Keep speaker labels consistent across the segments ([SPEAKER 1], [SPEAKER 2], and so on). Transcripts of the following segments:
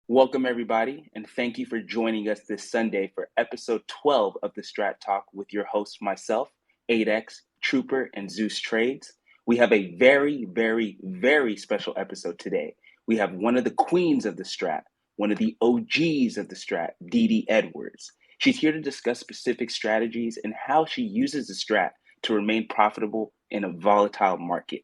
[SPEAKER 1] Welcome, everybody, and thank you for joining us this Sunday for episode 12 of the Strat Talk with your host, myself, Adex, Trooper, and Zeus Trades. We have a very, very, very special episode today. We have one of the queens of the Strat, one of the OGs of the Strat, Dede Edwards. She's here to discuss specific strategies and how she uses the Strat to remain profitable in a volatile market.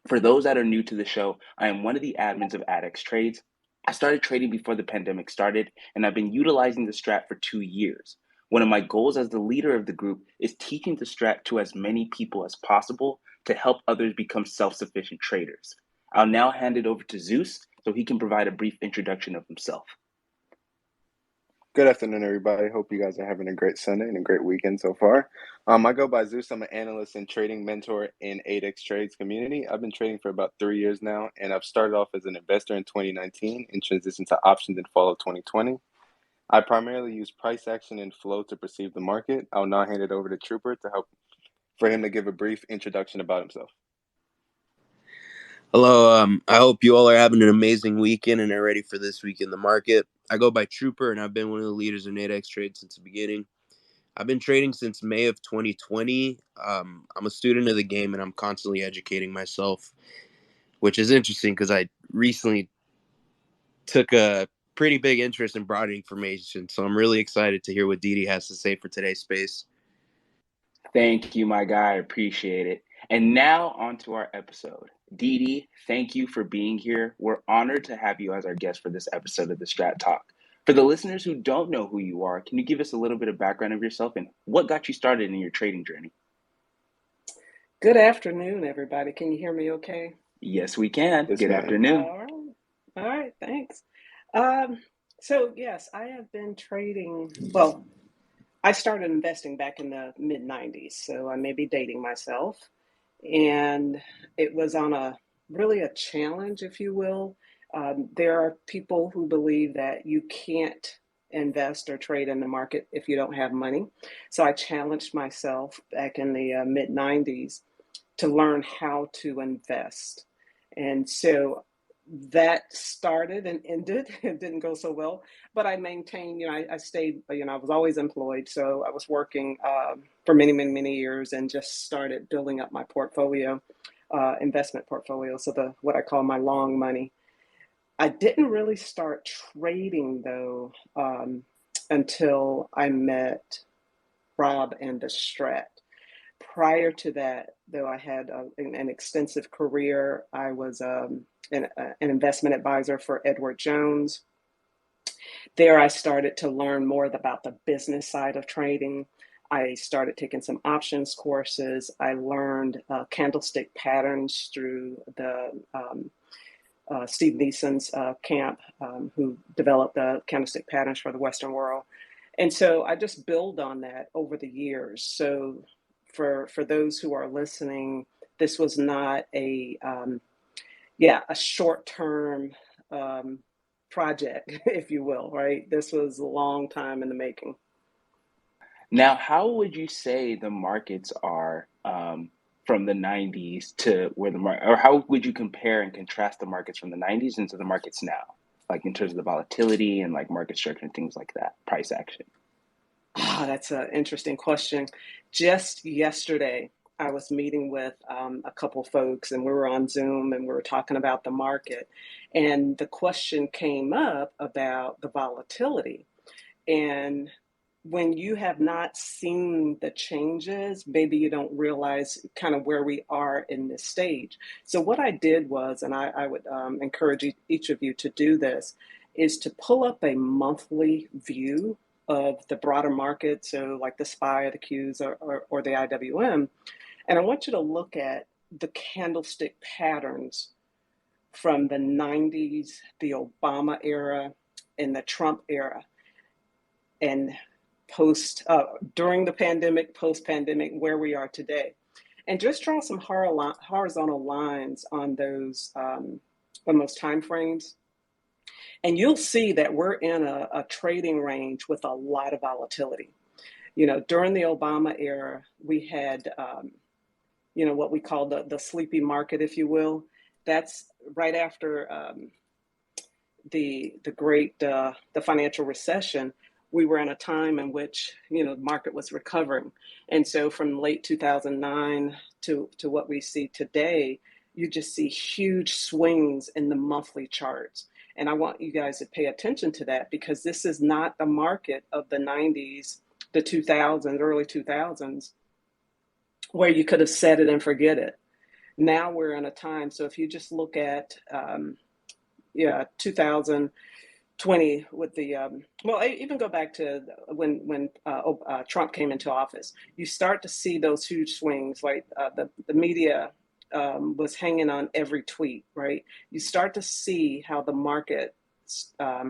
[SPEAKER 1] For those that are new to the show, I am one of the admins of AdexTrades. I started trading before the pandemic started, and I've been utilizing the Strat for 2 years. One of my goals as the leader of the group is teaching the Strat to as many people as possible to help others become self-sufficient traders. I'll now hand it over to Zeus so he can provide a brief introduction of himself.
[SPEAKER 2] Good afternoon, everybody. Hope you guys are having a great Sunday and a great weekend so far. I go by Zeus. I'm an analyst and trading mentor in AdexTrades community. I've been trading for about 3 years now, and I've started off as an investor in 2019 and transitioned to options in fall of 2020. I primarily use price action and flow to perceive the market. I'll now hand it over to Trooper for him to give a brief introduction about himself.
[SPEAKER 3] Hello, I hope you all are having an amazing weekend and are ready for this week in the market. I go by Trooper, and I've been one of the leaders in AdexTrades since the beginning. I've been trading since May of 2020. I'm a student of the game, and I'm constantly educating myself, which is interesting because I recently took a pretty big interest in broadening formation, so I'm really excited to hear what Dede has to say for today's space.
[SPEAKER 1] Thank you, my guy. I appreciate it. And now on to our episode. Dede, thank you for being here. We're honored to have you as our guest for this episode of the Strat Talk. For the listeners who don't know who you are, can you give us a little bit of background of yourself and what got you started in your trading journey?
[SPEAKER 4] Good afternoon, everybody. Can you hear me okay?
[SPEAKER 1] Yes, we can.
[SPEAKER 2] Yes,
[SPEAKER 1] Good
[SPEAKER 2] ma'am.
[SPEAKER 1] afternoon.
[SPEAKER 4] All right, thanks. So yes, I have been trading. Well, I started investing back in the mid 90s, so I may be dating myself. And it was on really a challenge, if you will. There are people who believe that you can't invest or trade in the market if you don't have money. So I challenged myself back in the mid 90s to learn how to invest. And so that started and ended. It didn't go so well, but I maintained, I stayed, I was always employed. So I was working for many, many, many years and just started building up my portfolio, investment portfolio. So what I call my long money. I didn't really start trading though until I met Rob and the Strat. Prior to that, though, I had an extensive career. I was an investment advisor for Edward Jones. There, I started to learn more about the business side of trading. I started taking some options courses. I learned candlestick patterns through the Steve Neeson's camp, who developed the candlestick patterns for the Western world. And so I just build on that over the years. So for those who are listening, this was not a short-term project, if you will, right? This was a long time in the making.
[SPEAKER 1] Now, how would you say the markets are from the 90s to where the market, or how would you compare and contrast the markets from the 90s into the markets now? Like in terms of the volatility and like market structure and things like that, price action.
[SPEAKER 4] Oh, that's an interesting question. Just yesterday, I was meeting with a couple folks, and we were on Zoom, and we were talking about the market. And the question came up about the volatility. And when you have not seen the changes, maybe you don't realize kind of where we are in this stage. So what I did was, and I would encourage each of you to do this, is to pull up a monthly view of the broader market, so like the SPY or the Qs or the IWM. And I want you to look at the candlestick patterns from the 90s, the Obama era, and the Trump era, and during the pandemic, post-pandemic, where we are today. And just draw some horizontal lines on those time frames. And you'll see that we're in a trading range with a lot of volatility. During the Obama era, we had, what we call the sleepy market, if you will. That's right after the great the financial recession, we were in a time in which the market was recovering, and so from late 2009 to what we see today, you just see huge swings in the monthly charts. And I want you guys to pay attention to that, because this is not the market of the 90s, the 2000s, early 2000s, where you could have set it and forget it. Now we're in a time. So if you just look at 2020 with the even go back to when Trump came into office, you start to see those huge swings. Like the media was hanging on every tweet, right? You start to see how the market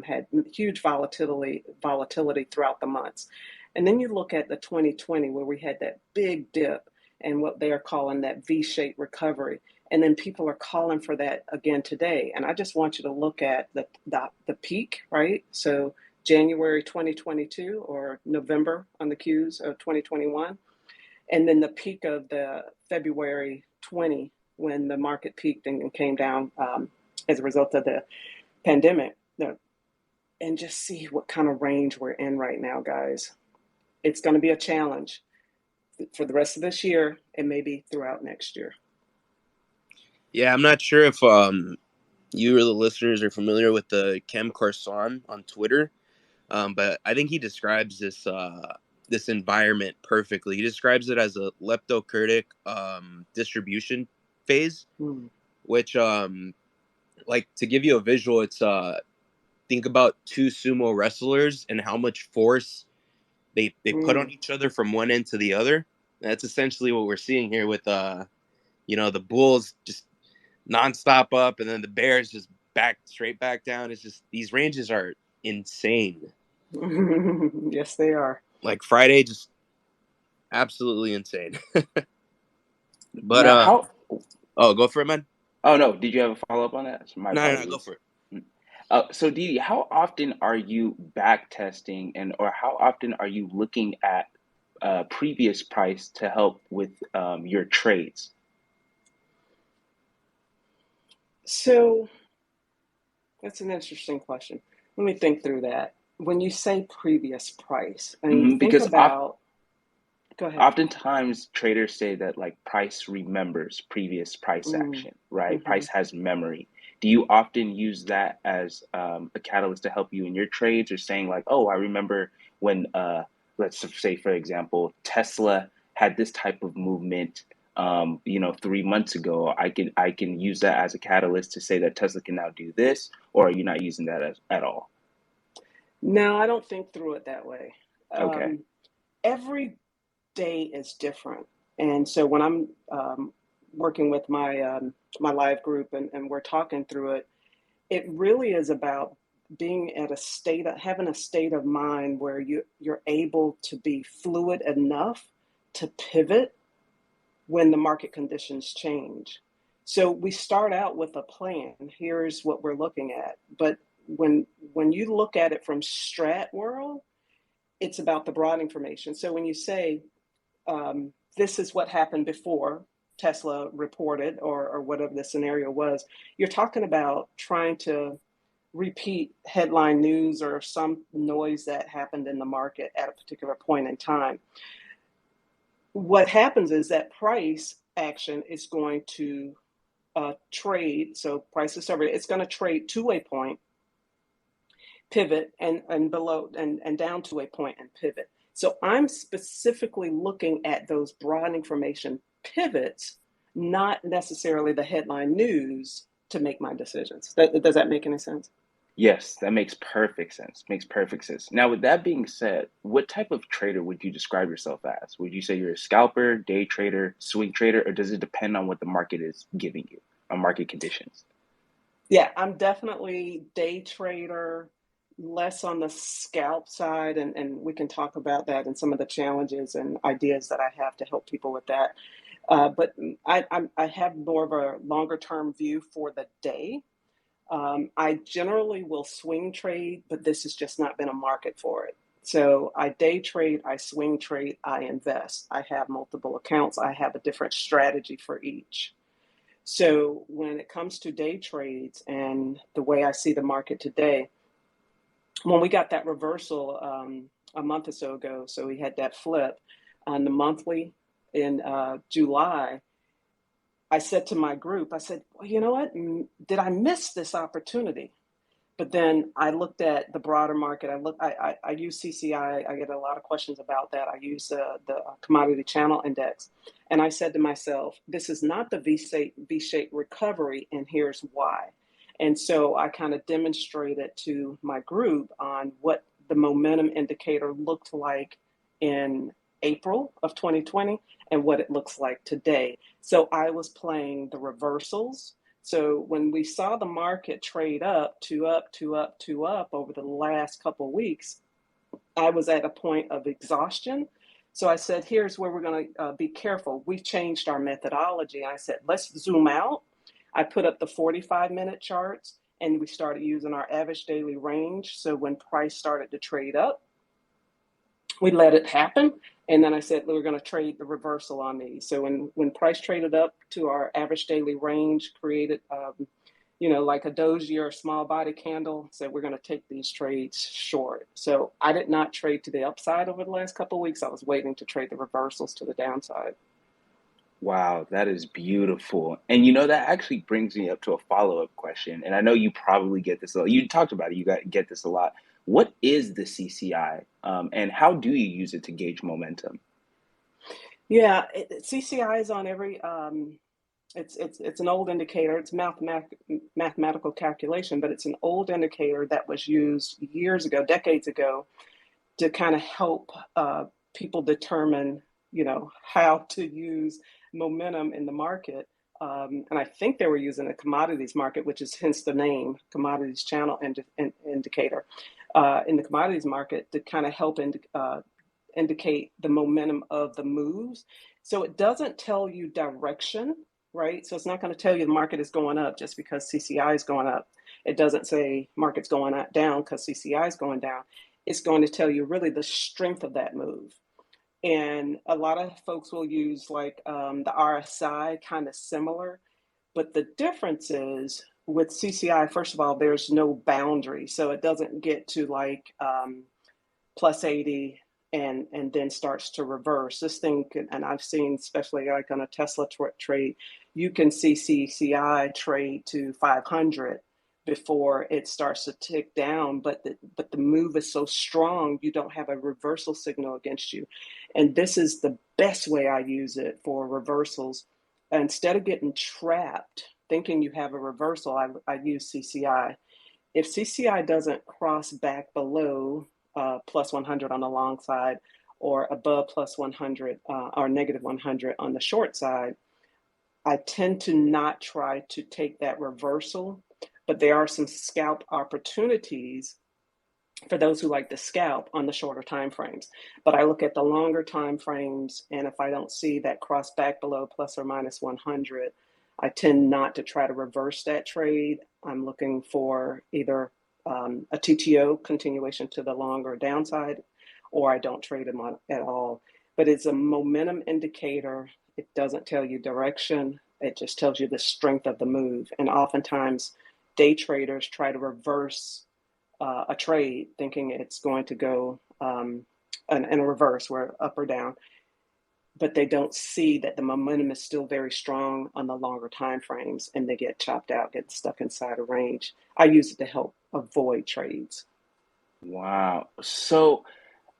[SPEAKER 4] had huge volatility throughout the months. And then you look at the 2020, where we had that big dip and what they are calling that V-shaped recovery. And then people are calling for that again today. And I just want you to look at the peak, right? So January 2022 or November on the Qs of 2021. And then the peak of the February 20, when the market peaked and came down as a result of the pandemic. And just see what kind of range we're in right now, guys. It's going to be a challenge for the rest of this year and maybe throughout next year.
[SPEAKER 3] Yeah, I'm not sure if you or the listeners are familiar with the Kem Carson on Twitter, but I think he describes this environment perfectly. He describes it as a leptokurtic distribution phase, which, like, to give you a visual, it's think about two sumo wrestlers and how much force they put on each other from one end to the other. That's essentially what we're seeing here with the Bulls just nonstop up, and then the Bears just straight back down. It's just, these ranges are insane.
[SPEAKER 4] Yes, they are.
[SPEAKER 3] Like Friday, just absolutely insane. But
[SPEAKER 1] now,
[SPEAKER 3] go for it, man.
[SPEAKER 1] Oh no, did you have a follow up on that? My
[SPEAKER 3] No, go for it.
[SPEAKER 1] So Dede, how often are you back testing, or how often are you looking at previous price to help with your trades?
[SPEAKER 4] So that's an interesting question. Let me think through that. When you say previous price, I mean, think about. Go ahead.
[SPEAKER 1] Oftentimes traders say that, like, price remembers previous price action, right? Mm-hmm. Price has memory. Do you often use that as a catalyst to help you in your trades, or saying like, oh, I remember when, let's say, for example, Tesla had this type of movement, 3 months ago. I can use that as a catalyst to say that Tesla can now do this, or are you not using that at all?
[SPEAKER 4] No, I don't think through it that way.
[SPEAKER 1] Okay.
[SPEAKER 4] Every day is different. And so when I'm working with my my live group and we're talking through it, it really is about being at having a state of mind where you're able to be fluid enough to pivot when the market conditions change. So we start out with a plan. Here's what we're looking at. But when you look at it from Strat world, it's about the broad information. So when you say, this is what happened before Tesla reported, or whatever the scenario was, you're talking about trying to repeat headline news or some noise that happened in the market at a particular point in time. What happens is that price action is going to trade. So price discovery, it's going to trade to a point, pivot, and below and down to a point and pivot. So I'm specifically looking at those broad information pivots, not necessarily the headline news, to make my decisions. Does that make any sense?
[SPEAKER 1] Yes, that makes perfect sense. Makes perfect sense. Now, with that being said, what type of trader would you describe yourself as? Would you say you're a scalper, day trader, swing trader, or does it depend on what the market is giving you, on market conditions?
[SPEAKER 4] Yeah, I'm definitely day trader, less on the scalp side, and we can talk about that and some of the challenges and ideas that I have to help people with that. But I have more of a longer term view for the day. I generally will swing trade, but this has just not been a market for it. So I day trade, I swing trade, I invest. I have multiple accounts. I have a different strategy for each. So when it comes to day trades and the way I see the market today, when we got that reversal a month or so ago, so we had that flip on the monthly in July, I said to my group, I said, well, you know what? Did I miss this opportunity? But then I looked at the broader market. I use CCI. I get a lot of questions about that. I use the commodity channel index. And I said to myself, this is not the V-shaped recovery, and here's why. And so I kind of demonstrated to my group on what the momentum indicator looked like in April of 2020 and what it looks like today. So I was playing the reversals. So when we saw the market trade up to up to up to up over the last couple of weeks, I was at a point of exhaustion. So I said, here's where we're going to be careful. We've changed our methodology. I said, let's zoom out. I put up the 45-minute charts and we started using our average daily range. So when price started to trade up, we let it happen. And then I said, we're going to trade the reversal on these. So when price traded up to our average daily range, created, like a doji or a small body candle, said we're going to take these trades short. So I did not trade to the upside over the last couple of weeks. I was waiting to trade the reversals to the downside.
[SPEAKER 1] Wow, that is beautiful. And that actually brings me up to a follow-up question. And I know you probably get this a lot. You talked about it, get this a lot. What is the CCI, and how do you use it to gauge momentum?
[SPEAKER 4] Yeah, CCI is on every. It's an old indicator. It's mathematical calculation, but it's an old indicator that was used years ago, decades ago, to kind of help people determine, how to use momentum in the market. And I think they were using a commodities market, which is hence the name, commodities channel indicator, in the commodities market to kind of help indicate the momentum of the moves. So it doesn't tell you direction, right? So it's not going to tell you the market is going up just because CCI is going up. It doesn't say market's going down because CCI is going down. It's going to tell you really the strength of that move. And a lot of folks will use like the RSI, kind of similar. But the difference is with CCI, first of all, there's no boundary. So it doesn't get to like plus 80 and then starts to reverse. This thing can, and I've seen, especially like on a Tesla trade, you can see CCI trade to 500 before it starts to tick down, but the move is so strong, you don't have a reversal signal against you. And this is the best way I use it for reversals. Instead of getting trapped thinking you have a reversal, I use CCI. If CCI doesn't cross back below plus 100 on the long side or above plus 100 or negative 100 on the short side, I tend to not try to take that reversal, but there are some scalp opportunities for those who like to scalp on the shorter time frames. But I look at the longer time frames, and if I don't see that cross back below plus or minus 100, I tend not to try to reverse that trade. I'm looking for either a TTO continuation to the longer downside, or I don't trade them at all. But it's a momentum indicator. It doesn't tell you direction. It just tells you the strength of the move. And oftentimes, day traders try to reverse a trade thinking it's going to go in a reverse, where up or down. But they don't see that the momentum is still very strong on the longer time frames, and they get chopped out, get stuck inside a range. I use it to help avoid trades.
[SPEAKER 1] Wow. Tell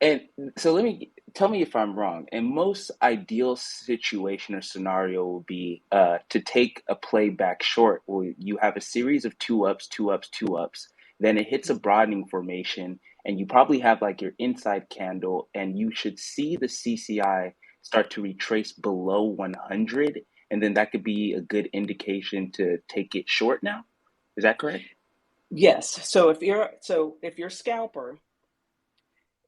[SPEAKER 1] me if I'm wrong. And most ideal situation or scenario will be to take a play back short, where you have a series of two ups, two ups, two ups. Then it hits a broadening formation, and you probably have like your inside candle, and you should see the CCI start to retrace below 100, and then that could be a good indication to take it short now. Is that correct?
[SPEAKER 4] Yes. So if you're a scalper,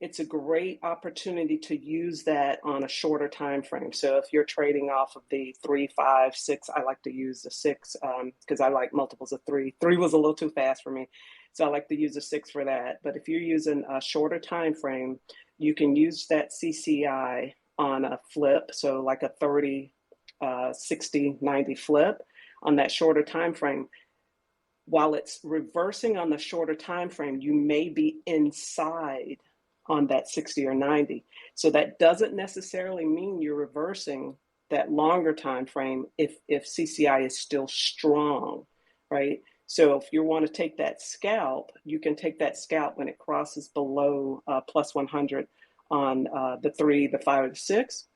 [SPEAKER 4] it's a great opportunity to use that on a shorter time frame. So if you're trading off of the 3, 5, 6, I like to use the 6 because I like multiples of 3. 3 was a little too fast for me, so I like to use the 6 for that. But if you're using a shorter time frame, you can use that CCI on a flip, so like a 30, 60, 90 flip, on that shorter time frame, while it's reversing on the shorter time frame, you may be inside on that 60 or 90. So that doesn't necessarily mean you're reversing that longer time frame if CCI is still strong, right? So if you want to take that scalp, you can take that scalp when it crosses below plus 100 on the 3, the 5, or the 6.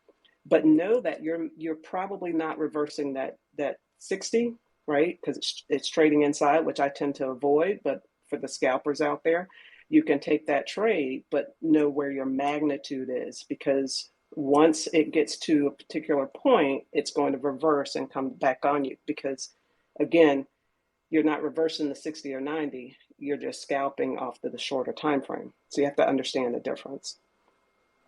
[SPEAKER 4] But know that you're probably not reversing that 60, right? Because it's trading inside, which I tend to avoid. But for the scalpers out there, you can take that trade, but know where your magnitude is, because once it gets to a particular point, it's going to reverse and come back on you. Because again, you're not reversing the 60 or 90, you're just scalping off the shorter time frame. So you have to understand the difference.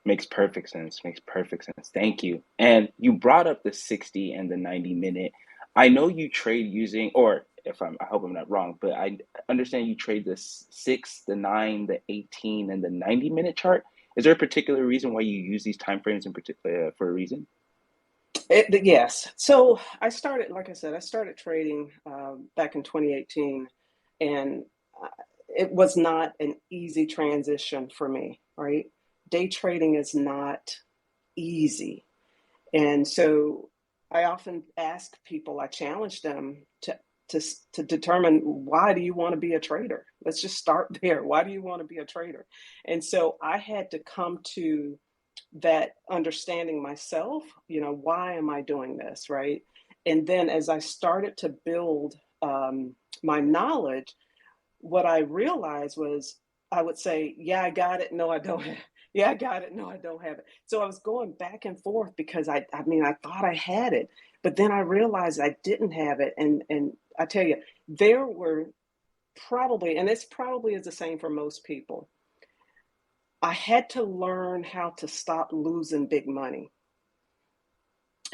[SPEAKER 1] Makes perfect sense. Makes perfect sense. Thank you. And you brought up the 60 and the 90 minute. I know you trade using, or I hope I'm not wrong, but I understand you trade the 6, the 9, the 18, and the 90-minute chart. Is there a particular reason why you use these time frames in particular for a reason?
[SPEAKER 4] Yes. So I started, like I said, I started trading back in 2018, and it was not an easy transition for me, right? Day trading is not easy. And so I often ask people, I challenge them to determine, why do you want to be a trader? Let's just start there. Why do you want to be a trader? And so I had to come to that understanding myself, why am I doing this, right? And then as I started to build my knowledge, what I realized was I would say, yeah, I got it. No, I don't have it. Yeah, I got it. No, I don't have it. So I was going back and forth because I thought I had it, but then I realized I didn't have it. And I tell you, there were probably, and it's probably is the same for most people, I had to learn how to stop losing big money.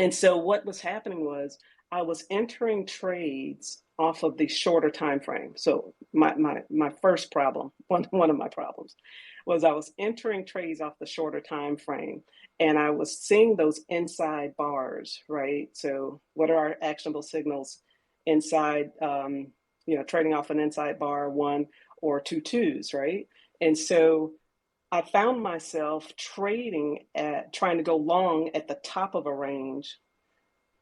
[SPEAKER 4] And so what was happening was I was entering trades off of the shorter time frame. So my first problem, one of my problems, was I was entering trades off the shorter time frame, and I was seeing those inside bars, right? So what are our actionable signals inside, trading off an inside bar, 1 or 2 twos, right? And so I found myself trying to go long at the top of a range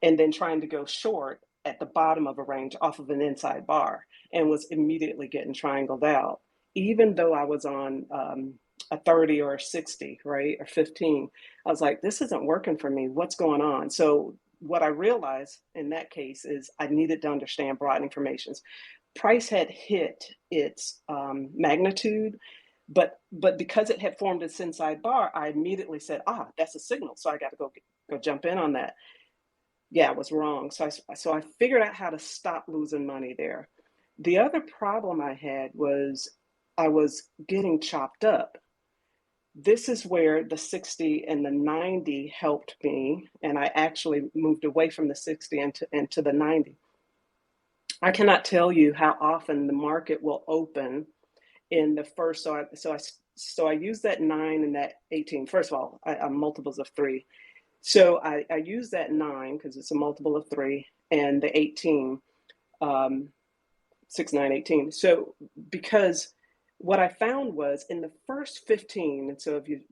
[SPEAKER 4] and then trying to go short at the bottom of a range off of an inside bar, and was immediately getting triangled out, even though I was on a 30 or a 60, right, or 15. I was like, this isn't working for me. What's going on? So what I realized in that case is I needed to understand broadening formations. Price had hit its magnitude, but because it had formed its inside bar, I immediately said, that's a signal. So I got to go jump in on that. Yeah, I was wrong. So I figured out how to stop losing money there. The other problem I had was I was getting chopped up. This is where the 60 and the 90 helped me, and I actually moved away from the 60 into the 90. I cannot tell you how often the market will open in the first. So I use that 9 and that 18. First of all, I'm multiples of 3. So I use that 9 because it's a multiple of 3, and the 18, 6, 9, 18. So because what I found was in the first 15, and so if you've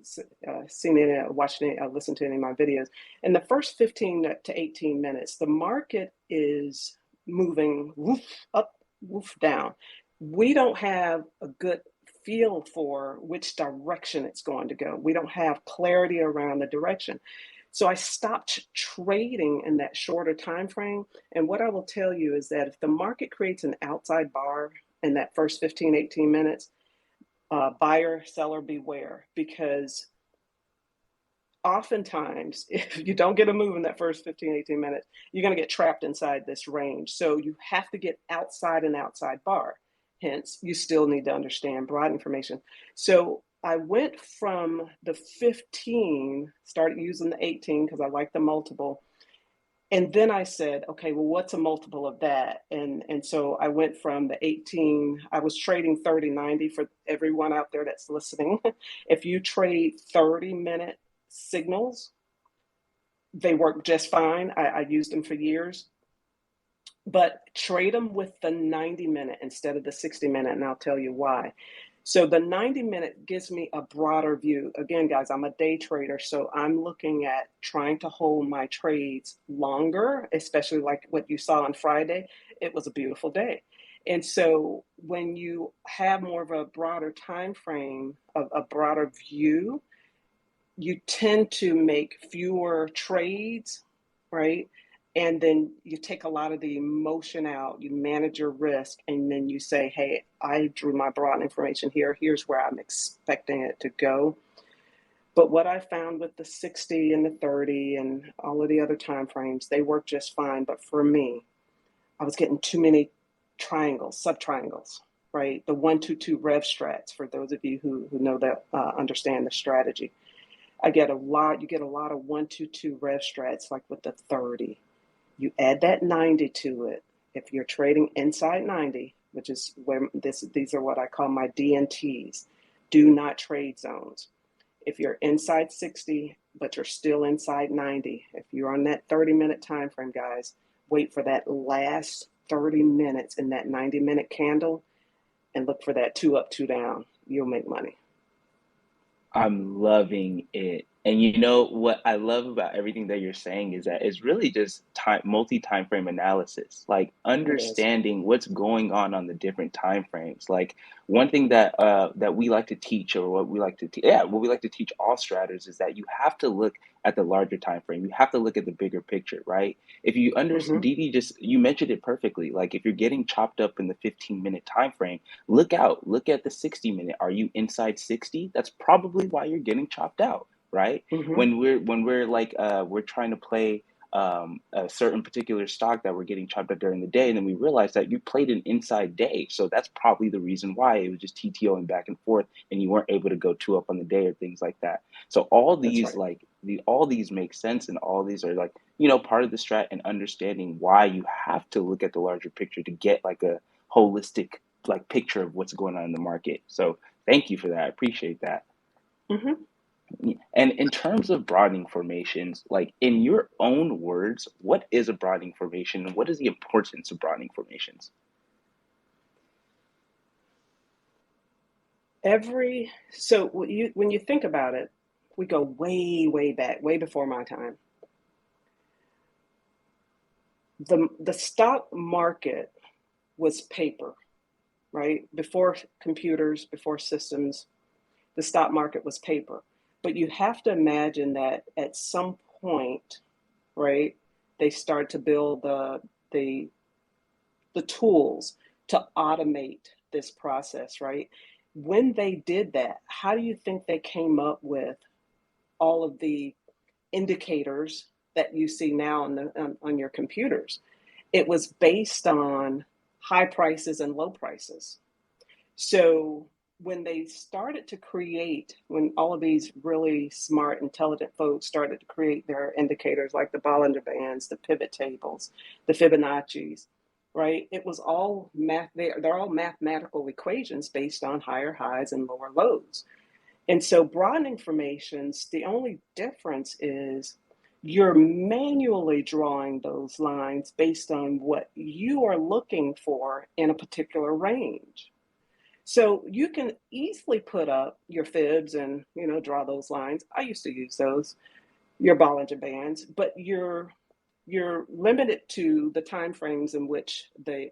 [SPEAKER 4] seen any, watched any, listened to any of my videos, in the first 15 to 18 minutes, the market is moving woof up, woof down. We don't have a good feel for which direction it's going to go. We don't have clarity around the direction. So I stopped trading in that shorter time frame. And what I will tell you is that if the market creates an outside bar in that first 15, 18 minutes, buyer, seller, beware, because oftentimes if you don't get a move in that first 15, 18 minutes, you're going to get trapped inside this range. So you have to get outside an outside bar. Hence, you still need to understand broad information. So I went from the 15, started using the 18 because I like the multiple. And then I said, okay, well, what's a multiple of that? And so I went from the 18, I was trading 30-90 for everyone out there that's listening. If you trade 30-minute signals, they work just fine. I used them for years. but trade them with the 90-minute instead of the 60-minute, and I'll tell you why. So the 90-minute gives me a broader view. Again, guys, I'm a day trader, so I'm looking at trying to hold my trades longer, especially like what you saw on Friday. It was a beautiful day. And so when you have more of a broader time frame, a broader view, you tend to make fewer trades, right? And then you take a lot of the emotion out, you manage your risk, and then you say, hey, I drew my broad information here. Here's where I'm expecting it to go. But what I found with the 60 and the 30 and all of the other time frames, they work just fine. But for me, I was getting too many triangles, sub-triangles, right? The 122 rev strats, for those of you who know that, understand the strategy. You get a lot of 122 rev strats, like with the 30. You add that 90 to it. If you're trading inside 90, which is where these are what I call my DNTs, do not trade zones. If you're inside 60, but you're still inside 90, if you're on that 30-minute time frame, guys, wait for that last 30 minutes in that 90-minute candle and look for that 2 up, 2 down. You'll make money.
[SPEAKER 1] I'm loving it. And you know what I love about everything that you're saying is that it's really just multi-time frame analysis, like understanding what's going on the different time frames. Like one thing that we like to teach, or what we like to what we like to teach all strategists, is that you have to look at the larger time frame. You have to look at the bigger picture, right? If you understand, Dede, you mentioned it perfectly. Like if you're getting chopped up in the 15-minute time frame, look at the 60-minute. Are you inside 60? That's probably why you're getting chopped out, right? When we're like we're trying to play a certain particular stock that we're getting chopped out during the day, and then we realize that you played an inside day, so that's probably the reason why it was just TTOing back and forth, and you weren't able to go 2 up on the day or things like that. So all these all these make sense, and all these are like, you know, part of the strat, and understanding why you have to look at the larger picture to get like a holistic like picture of what's going on in the market. So thank you for that. I appreciate that. And in terms of broadening formations, like in your own words, what is a broadening formation, and what is the importance of broadening formations?
[SPEAKER 4] So when you think about it, we go way, way back, way before my time. The stock market was paper, right? Before computers, before systems, the stock market was paper. But you have to imagine that at some point, right, they start to build the tools to automate this process, right? When they did that, how do you think they came up with all of the indicators that you see now on your computers? It was based on high prices and low prices. So when they started to create, when all of these really smart, intelligent folks started to create their indicators, like the Bollinger Bands, the pivot tables, the Fibonacci's, right? It was all math. They're all mathematical equations based on higher highs and lower lows. And so broadening formations, the only difference is you're manually drawing those lines based on what you are looking for in a particular range. So you can easily put up your fibs and, you know, draw those lines. I used to use those, your Bollinger Bands, but you're limited to the time frames in which the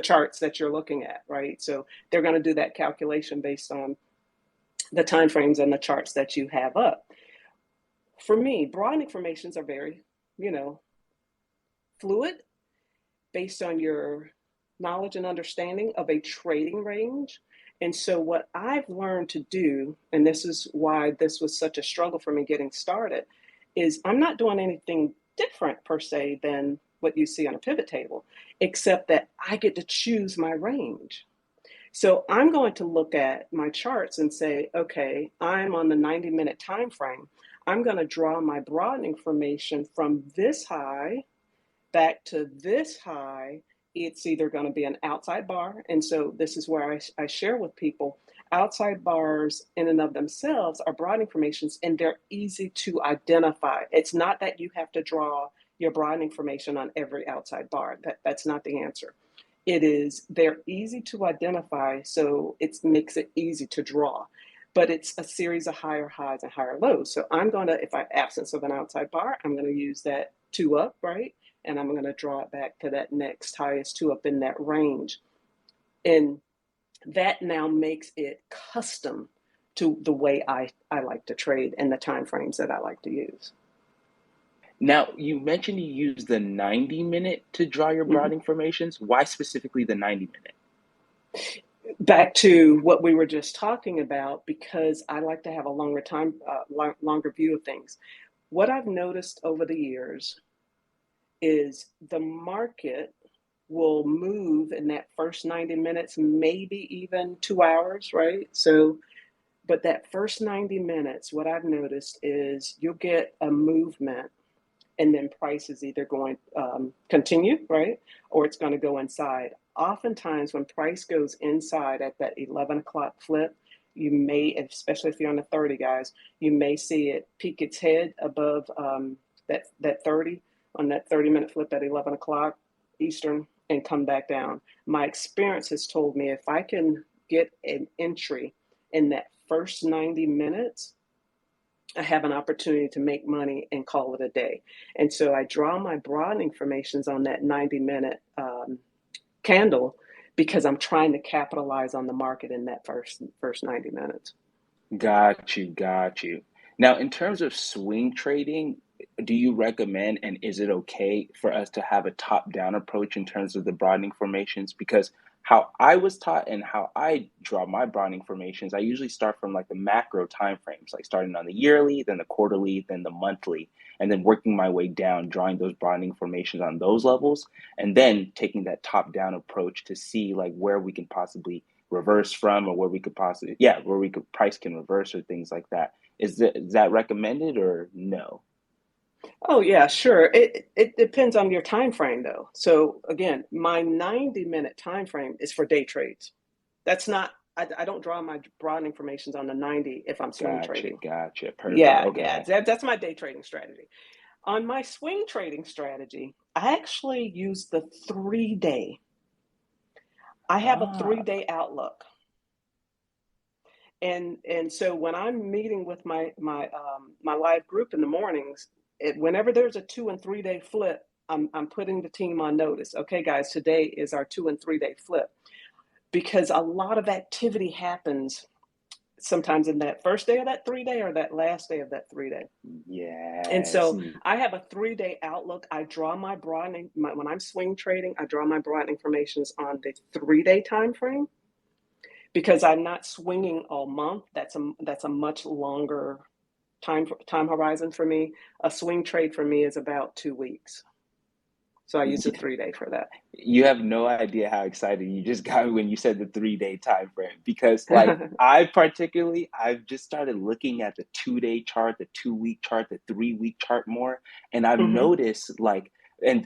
[SPEAKER 4] charts that you're looking at, right? So they're going to do that calculation based on the time frames and the charts that you have up. For me, broadening formations are very, you know, fluid based on your knowledge and understanding of a trading range. And so what I've learned to do, and this is why this was such a struggle for me getting started, is I'm not doing anything different per se than what you see on a pivot table, except that I get to choose my range. So I'm going to look at my charts and say, okay, I'm on the 90-minute time frame. I'm going to draw my broadening formation from this high back to this high. It's either going to be an outside bar. And so this is where I share with people, outside bars in and of themselves are broadening formations, and they're easy to identify. It's not that you have to draw your broadening formation on every outside bar. That's not the answer. It is, they're easy to identify, so it makes it easy to draw. But it's a series of higher highs and higher lows. So I'm going to, if I absence of an outside bar, I'm going to use that 2 up, right? And I'm going to draw it back to that next highest 2 up in that range. And that now makes it custom to the way I like to trade and the time frames that I like to use.
[SPEAKER 1] Now, you mentioned you use the 90-minute to draw your broadening formations. Why specifically the 90-minute?
[SPEAKER 4] Back to what we were just talking about, because I like to have a longer time, longer view of things. What I've noticed over the years is the market will move in that first 90 minutes, maybe even 2 hours, right? So, but that first 90 minutes, what I've noticed is you'll get a movement, and then price is either going to continue, right? Or it's going to go inside. Oftentimes when price goes inside at that 11 o'clock flip, you may, especially if you're on the 30, guys, you may see it peek its head above that 30 on that 30-minute flip at 11 o'clock Eastern and come back down. My experience has told me if I can get an entry in that first 90 minutes, I have an opportunity to make money and call it a day. And so I draw my broadening formations on that 90-minute candle because I'm trying to capitalize on the market in that first 90 minutes.
[SPEAKER 1] Got you. Now, in terms of swing trading, do you recommend, and is it okay for us to have a top-down approach in terms of the broadening formations? Because how I was taught and how I draw my broadening formations, I usually start from like the macro time frames, like starting on the yearly, then the quarterly, then the monthly, and then working my way down, drawing those broadening formations on those levels, and then taking that top-down approach to see like where we can possibly reverse from, or where we could possibly, where we could price can reverse or things like that. Is that recommended or no?
[SPEAKER 4] Oh yeah, sure. It depends on your time frame though. So again, my 90-minute time frame is for day trades. That's not, I don't draw my broadening formations on the 90 if I'm swing trading.
[SPEAKER 1] Gotcha. Perfect.
[SPEAKER 4] Yeah,
[SPEAKER 1] Okay.
[SPEAKER 4] that's my day trading strategy. On my swing trading strategy, I actually use the 3-day. I have a 3-day outlook. And so when I'm meeting with my live group in the mornings, whenever there's a 2 and 3-day flip, I'm putting the team on notice. Okay, guys, today is our 2 and 3-day flip, because a lot of activity happens sometimes in that first day of that 3-day or that last day of that 3-day.
[SPEAKER 1] Yeah.
[SPEAKER 4] And so I have a 3-day outlook. I draw my broadening when I'm swing trading. I draw my broadening formations on the 3-day time frame, because I'm not swinging all month. That's a much longer time horizon for me. A swing trade for me is about 2 weeks. So I use a 3-day for that.
[SPEAKER 1] You have no idea how excited you just got me when you said the 3-day time frame, because like I've just started looking at the 2-day chart, the 2-week chart, the 3-week chart more, and I've noticed like, and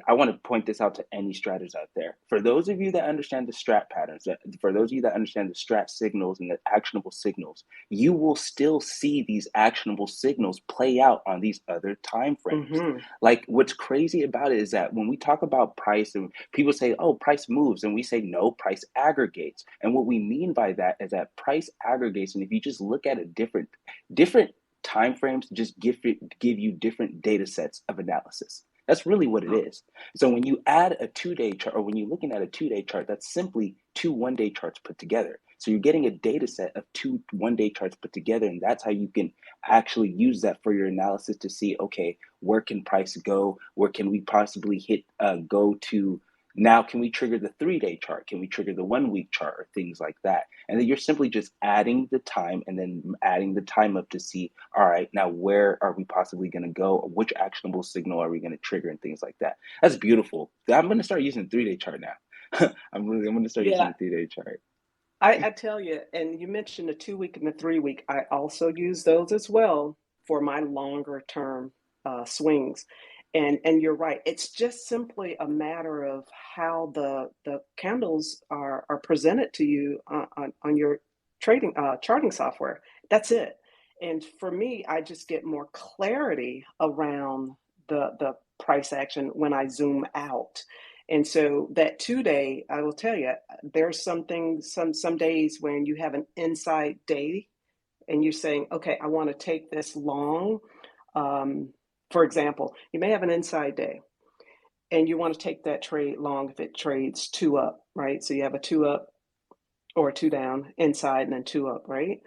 [SPEAKER 1] I want to point this out to any strategists out there. For those of you that understand the strat patterns, for those of you that understand the strat signals and the actionable signals, you will still see these actionable signals play out on these other time frames. Like what's crazy about it is that when we talk about price and people say, oh, price moves, and we say, no, price aggregates. And what we mean by that is that price aggregates. And if you just look at it different time frames, just give you different data sets of analysis. That's really what it is. So when you add a 2-day chart, or when you're looking at a 2-day chart, that's simply 2 1-day charts put together. So you're getting a data set of 2 1-day charts put together, and that's how you can actually use that for your analysis to see, okay, where can price go? Where can we possibly go to? Now, can we trigger the 3-day chart? Can we trigger the 1-week chart, or things like that? And then you're simply just adding the time and then adding the time up to see, all right, now where are we possibly going to go? Which actionable signal are we going to trigger, and things like that? That's beautiful. I'm going to start using the 3-day chart now. I'm going to start using the 3-day chart.
[SPEAKER 4] I tell you, and you mentioned the 2-week and the 3-week. I also use those as well for my longer term swings. And you're right. It's just simply a matter of how the candles are presented to you on your trading charting software. That's it. And for me, I just get more clarity around the price action when I zoom out. And so that 2 day, I will tell you, there's some days when you have an inside day and you're saying, okay, I want to take this long. For example, you may have an inside day and you want to take that trade long if it trades 2 up, right? So you have a 2 up or a 2 down inside and then 2 up, right?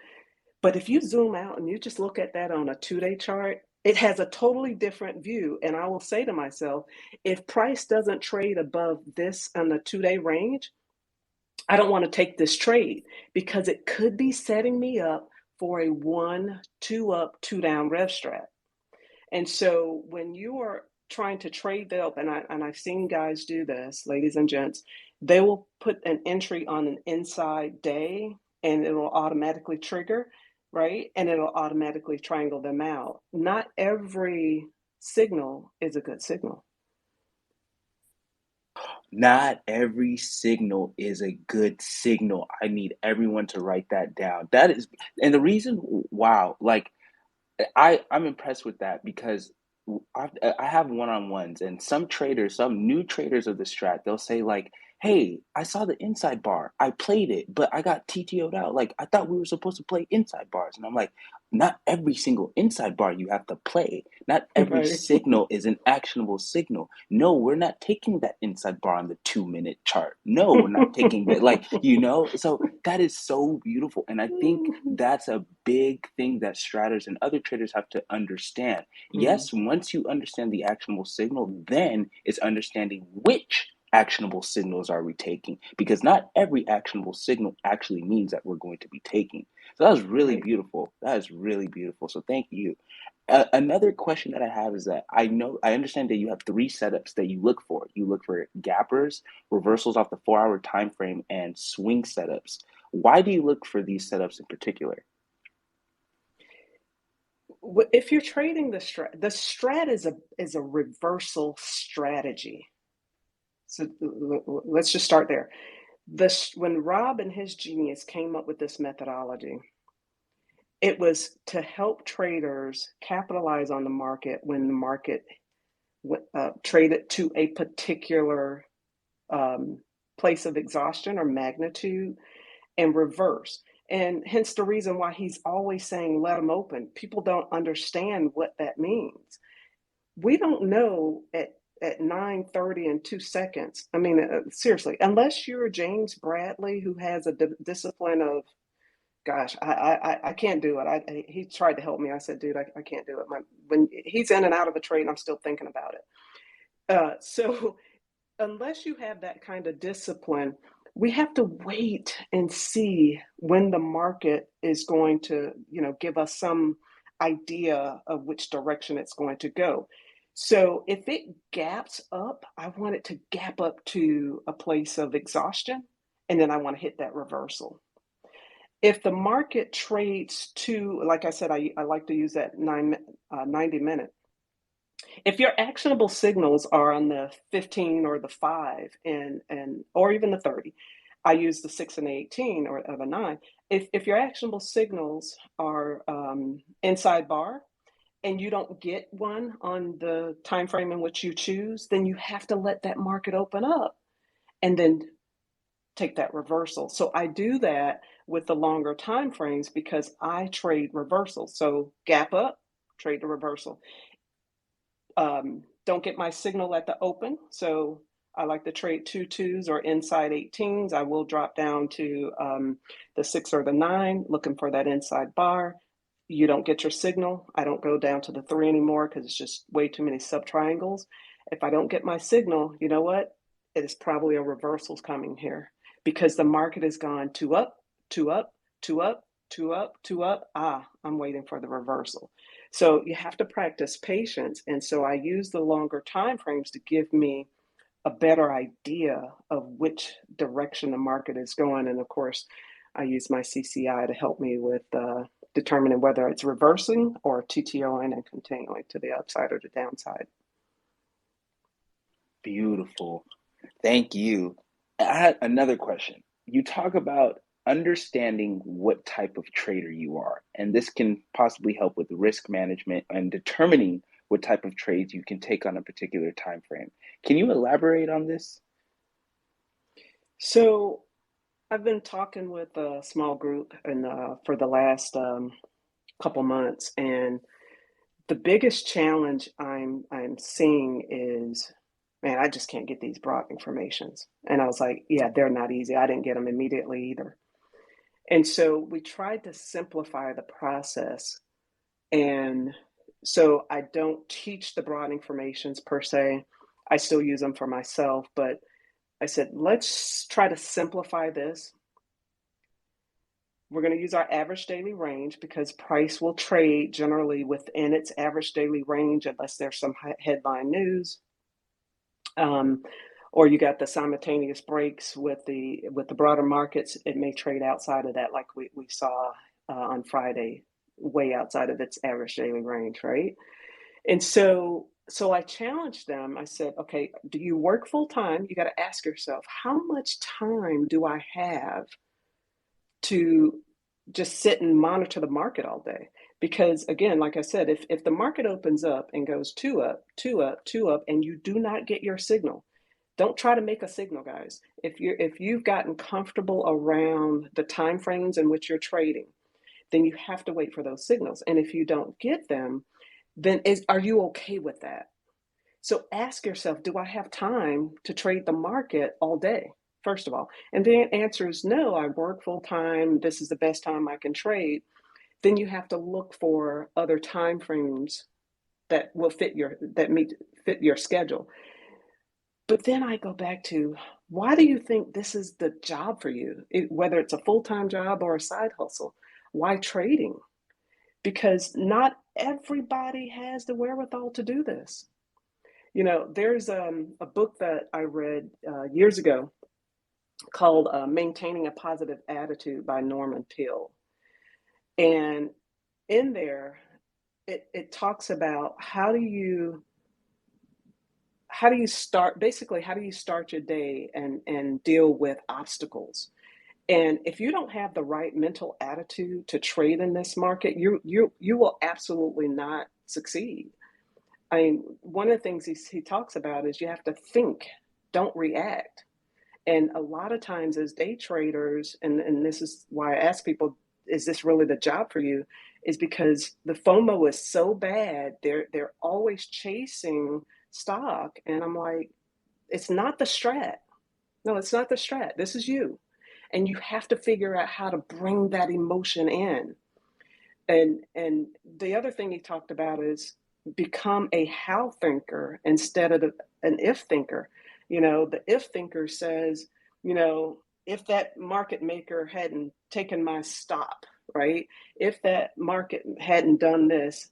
[SPEAKER 4] But if you zoom out and you just look at that on a 2 day chart, it has a totally different view. And I will say to myself, if price doesn't trade above this on the 2 day range, I don't want to take this trade because it could be setting me up for a 1-2 up, 2 down rev strat. And so when you are trying to trade the up, and I've seen guys do this, ladies and gents, they will put an entry on an inside day and it will automatically trigger, right? And it'll automatically triangle them out. Not every signal is a good signal.
[SPEAKER 1] Not every signal is a good signal. I need everyone to write that down. That is, and the reason, wow, like I'm impressed with that because I have one-on-ones and some traders, some new traders of the strat, they'll say like, hey, I saw the inside bar. I played it, but I got TTO'd out. Like I thought we were supposed to play inside bars. And I'm like, not every single inside bar you have to play. Not every
[SPEAKER 4] Right.
[SPEAKER 1] signal is an actionable signal. No, we're not taking that inside bar on the 2-minute chart. No, we're not taking that. Like, so that is so beautiful. And I think that's a big thing that strategists and other traders have to understand. Yes, once you understand the actionable signal, then it's understanding which actionable signals are we taking, because not every actionable signal actually means that we're going to be taking. So that was really
[SPEAKER 4] Right.
[SPEAKER 1] beautiful. That is really beautiful. So thank you. Another question that I have is that I understand that you have 3 setups that you look for. You look for gappers, reversals off the 4-hour time frame, and swing setups. Why do you look for these setups in particular?
[SPEAKER 4] If you're trading the strat is a reversal strategy. So let's just start there. When Rob and his genius came up with this methodology, it was to help traders capitalize on the market when the market traded to a particular place of exhaustion or magnitude and reverse. And hence the reason why he's always saying, let them open. People don't understand what that means. We don't know at 9:30 and 2 seconds. I mean, seriously, unless you're James Bradley, who has a discipline of, gosh, I can't do it. He tried to help me. I said, dude, I can't do it. When he's in and out of a trade, I'm still thinking about it. So unless you have that kind of discipline, we have to wait and see when the market is going to, give us some idea of which direction it's going to go. So if it gaps up, I want it to gap up to a place of exhaustion, and then I want to hit that reversal. If the market trades to, like I said, I like to use that 90-minute. If your actionable signals are on the 15 or the 5 and or even the 30, I use the 6 and the 18 or the 9. If your actionable signals are inside bar and you don't get one on the time frame in which you choose, then you have to let that market open up and then take that reversal. So I do that with the longer time frames because I trade reversals. So gap up, trade the reversal. Don't get my signal at the open. So I like to trade 2-2s or inside 18s. I will drop down to the 6 or the 9, looking for that inside bar. You don't get your signal. I don't go down to the 3 anymore because it's just way too many sub-triangles. If I don't get my signal, you know what? It is probably a reversal's coming here because the market has gone 2 up, 2 up, 2 up, 2 up, 2 up. I'm waiting for the reversal. So you have to practice patience. And so I use the longer time frames to give me a better idea of which direction the market is going. And of course, I use my CCI to help me with determining whether it's reversing or TTOing and continuing to the upside or the downside.
[SPEAKER 1] Beautiful. Thank you. I had another question. You talk about understanding what type of trader you are, and this can possibly help with risk management and determining what type of trades you can take on a particular time frame. Can you elaborate on this?
[SPEAKER 4] So I've been talking with a small group and for the last couple months, and the biggest challenge I'm seeing is, man, I just can't get these broad informations. And I was like, yeah, they're not easy. I didn't get them immediately either. And so we tried to simplify the process. And so I don't teach the broad informations per se. I still use them for myself, but I said, let's try to simplify this. We're going to use our average daily range because price will trade generally within its average daily range unless there's some headline news. Or you got the simultaneous breaks with the broader markets. It may trade outside of that, like we saw on Friday, way outside of its average daily range, right? And so I challenged them. I said, okay, do you work full time? You got to ask yourself, how much time do I have to just sit and monitor the market all day? Because again, like I said, if the market opens up and goes two up, two up, two up, and you do not get your signal, don't try to make a signal, guys. If you've gotten comfortable around the time frames in which you're trading, then you have to wait for those signals. And if you don't get them, then are you okay with that? So ask yourself, do I have time to trade the market all day? First of all, and the answer is no, I work full time. This is the best time I can trade. Then you have to look for other time frames that will fit your schedule. But then I go back to, why do you think this is the job for you? Whether it's a full-time job or a side hustle, why trading? Because not everybody has the wherewithal to do this. You know, there's a book that I read years ago called Maintaining a Positive Attitude by Norman Peale. And in there, it talks about how do you start your day and deal with obstacles. And if you don't have the right mental attitude to trade in this market, you will absolutely not succeed. I mean, one of the things he talks about is you have to think, don't react. And a lot of times as day traders, and this is why I ask people, is this really the job for you? Is because the FOMO is so bad. They're always chasing stock. And I'm like, it's not the strat. No, it's not the strat. This is you. And you have to figure out how to bring that emotion in. And the other thing he talked about is become a how thinker instead of an if thinker. You know, the if thinker says, you know, if that market maker hadn't taken my stop, right? If that market hadn't done this,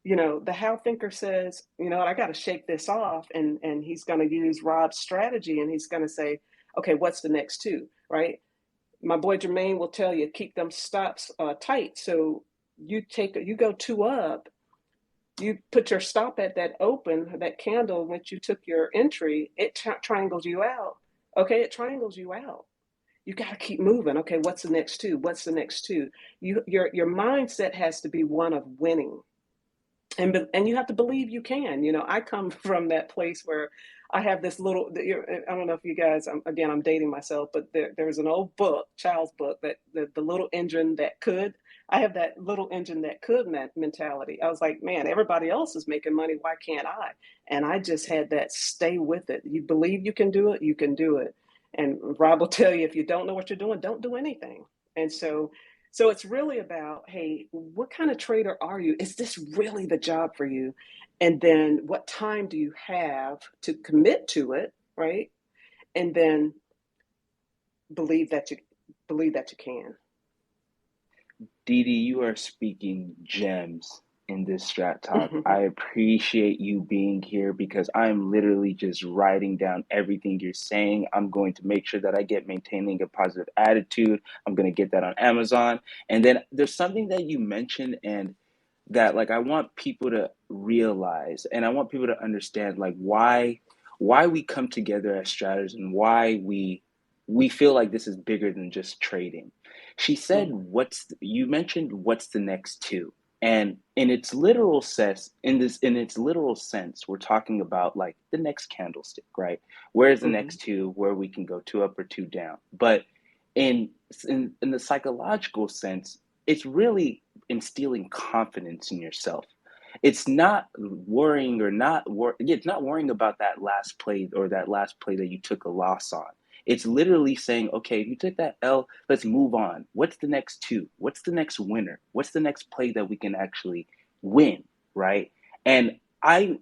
[SPEAKER 4] you know, the how thinker says, you know what, I got to shake this off. And he's going to use Rob's strategy and he's going to say, okay, what's the next two, right? My boy Jermaine will tell you, keep them stops tight. So you go two up, you put your stop at that open, that candle in which you took your entry, it triangles you out. Okay, it triangles you out. You got to keep moving. Okay, what's the next two? What's the next two? Your mindset has to be one of winning. And you have to believe you can. You know, I come from that place where I have this little, I don't know if you guys, again, I'm dating myself, but there's an old book, child's book, that the little engine that could. I have that little engine that could mentality. I was like, man, everybody else is making money. Why can't I? And I just had that stay with it. You believe you can do it, you can do it. And Rob will tell you, if you don't know what you're doing, don't do anything. And so it's really about, hey, what kind of trader are you? Is this really the job for you? And then what time do you have to commit to it, right? And then believe that you can.
[SPEAKER 1] Dede, you are speaking gems in this Strat Talk. I appreciate you being here because I'm literally just writing down everything you're saying. I'm going to make sure that I get Maintaining a Positive Attitude. I'm going to get that on Amazon. And then there's something that you mentioned and that like I want people to realize and I want people to understand like why we come together as strategists and why we feel like this is bigger than just trading. She said, you mentioned what's the next two? And in its literal sense, in its literal sense, we're talking about like the next candlestick, right? Where's the
[SPEAKER 4] Mm-hmm.
[SPEAKER 1] next two where we can go two up or two down? But in in the psychological sense, it's really instilling confidence in yourself. It's not worrying or not it's not worrying about that last play or that last play that you took a loss on. It's literally saying, okay, if you took that L, let's move on. What's the next two? What's the next winner? What's the next play that we can actually win, right? And I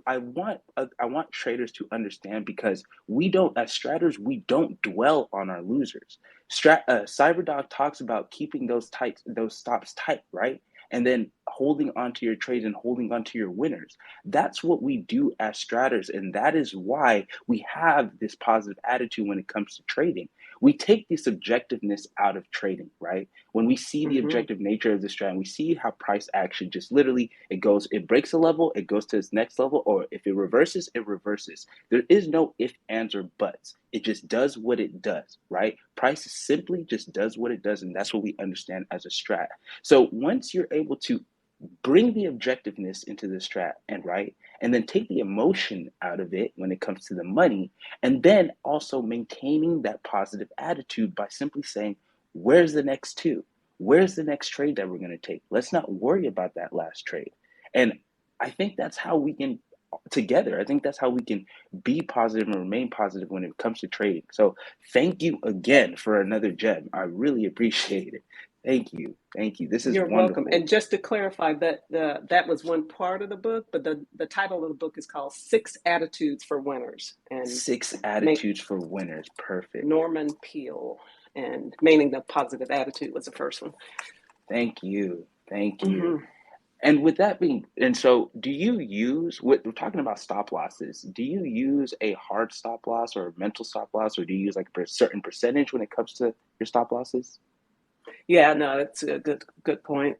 [SPEAKER 1] want traders to understand, because we don't, as straters, we don't dwell on our losers. Cyberdog talks about keeping those stops tight, right? And then holding onto your trades and holding onto your winners. That's what we do as straters, and that is why we have this positive attitude when it comes to trading. We take the subjectiveness out of trading, right? When we see the
[SPEAKER 4] Mm-hmm.
[SPEAKER 1] objective nature of the strat, and we see how price action just literally it breaks a level, it goes to its next level, or if it reverses, it reverses. There is no if, ands, or buts. It just does what it does, right? Price simply just does what it does, and that's what we understand as a strat. So once you're able to bring the objectiveness into the strat and right, and then take the emotion out of it when it comes to the money, and then also maintaining that positive attitude by simply saying, where's the next two? Where's the next trade that we're going to take? Let's not worry about that last trade. And I think that's how we can together, I think that's how we can be positive and remain positive when it comes to trading. So thank you again for another gem. I really appreciate it. Thank you. Thank you. This is
[SPEAKER 4] You're welcome.
[SPEAKER 1] wonderful.
[SPEAKER 4] And just to clarify, that was one part of the book, but the title of the book is called Six Attitudes for Winners, and
[SPEAKER 1] Six attitudes for winners. Perfect.
[SPEAKER 4] Norman Peale, and meaning the positive attitude was the first one.
[SPEAKER 1] Thank you. Thank you.
[SPEAKER 4] Mm-hmm.
[SPEAKER 1] And with that being, and so do you use, we're talking about stop losses, do you use a hard stop loss or a mental stop loss, or do you use like a certain percentage when it comes to your stop losses?
[SPEAKER 4] Yeah, no, that's a good point.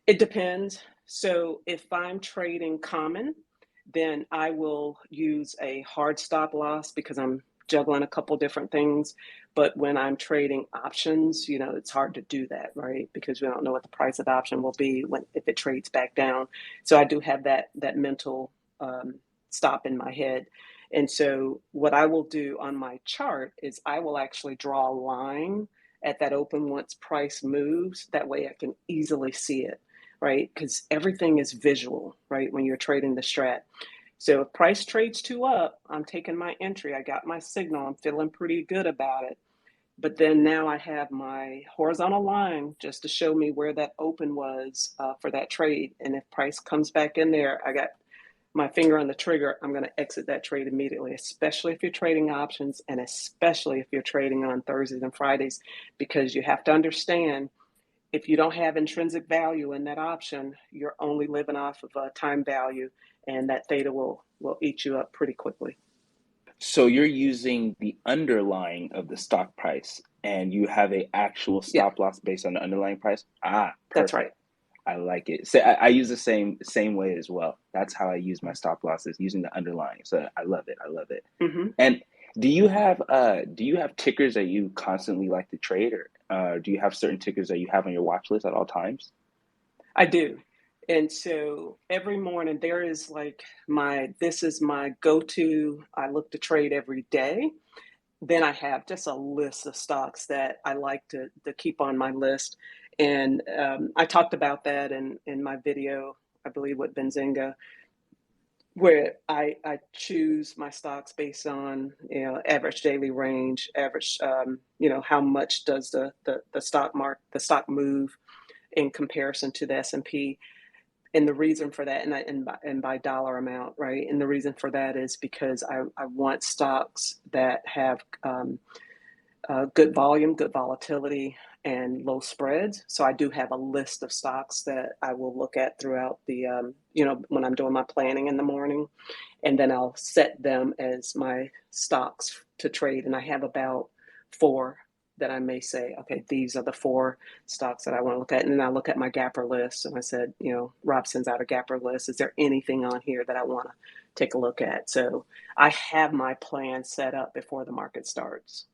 [SPEAKER 4] It depends. So if I'm trading common, then I will use a hard stop loss because I'm juggling a couple different things. But when I'm trading options, it's hard to do that, right? Because we don't know what the price of the option will be if it trades back down. So I do have that mental stop in my head. And so what I will do on my chart is I will actually draw a line at that open once price moves. That way I can easily see it, right? Because everything is visual, right? When you're trading the strat. So if price trades two up, I'm taking my entry. I got my signal. I'm feeling pretty good about it. But then now I have my horizontal line just to show me where that open was for that trade. And if price comes back in there, I got my finger on the trigger. I'm going to exit that trade immediately, especially if you're trading options and especially if you're trading on Thursdays and Fridays, because you have to understand, if you don't have intrinsic value in that option, you're only living off of a time value, and that theta will eat you up pretty quickly.
[SPEAKER 1] So you're using the underlying of the stock price and you have a actual
[SPEAKER 4] Yeah,
[SPEAKER 1] stop loss based on the underlying price? Ah,
[SPEAKER 4] that's right.
[SPEAKER 1] perfect. I like it. So I use the same way as well. That's how I use my stop losses, using the underlying. So I love it. I love it.
[SPEAKER 4] Mm-hmm.
[SPEAKER 1] And do you have tickers that you constantly like to trade, or do you have certain tickers that you have on your watch list at all times?
[SPEAKER 4] I do. And so every morning there is like this is my go-to. I look to trade every day. Then I have just a list of stocks that I like to keep on my list. And I talked about that in my video, I believe, with Benzinga, where I choose my stocks based on, average daily range, average, how much does the stock move in comparison to the S&P. And the reason for that, and by dollar amount, right? And the reason for that is because I want stocks that have good volume, good volatility, and low spreads. So I do have a list of stocks that I will look at throughout when I'm doing my planning in the morning, and then I'll set them as my stocks to trade. And I have about four that I may say, okay, these are the four stocks that I want to look at. And then I look at my gapper list, and I said, Rob sends out a gapper list. Is there anything on here that I want to take a look at? So I have my plan set up before the market starts.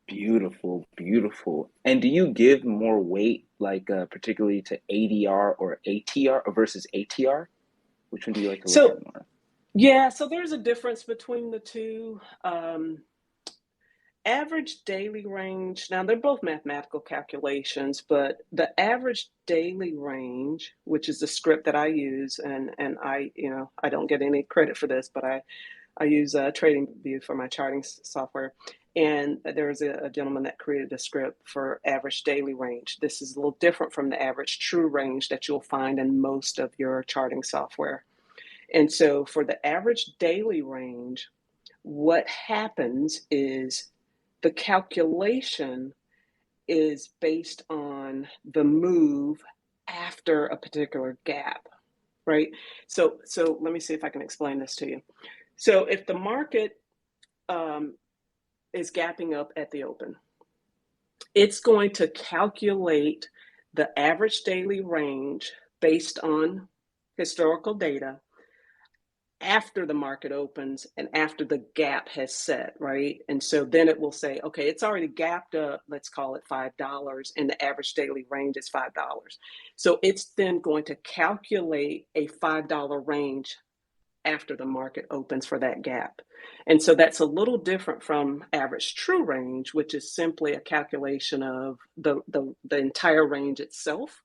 [SPEAKER 1] Beautiful, beautiful. And do you give more weight, like particularly to ADR or ATR versus ATR? Which one do you like to look at
[SPEAKER 4] So
[SPEAKER 1] more?
[SPEAKER 4] yeah, so there's a difference between the two. Average daily range, now they're both mathematical calculations, but the average daily range, which is the script that I use, and I, I don't get any credit for this, but I use TradingView for my charting software. And there's a gentleman that created a script for average daily range. This is a little different from the average true range that you'll find in most of your charting software. And so for the average daily range, what happens is the calculation is based on the move after a particular gap, right? So let me see if I can explain this to you. So if the market is gapping up at the open, it's going to calculate the average daily range based on historical data after the market opens and after the gap has set, right? And so then it will say, okay, it's already gapped up, let's call it $5, and the average daily range is $5. So it's then going to calculate a $5 range after the market opens for that gap. And so that's a little different from average true range, which is simply a calculation of the entire range itself.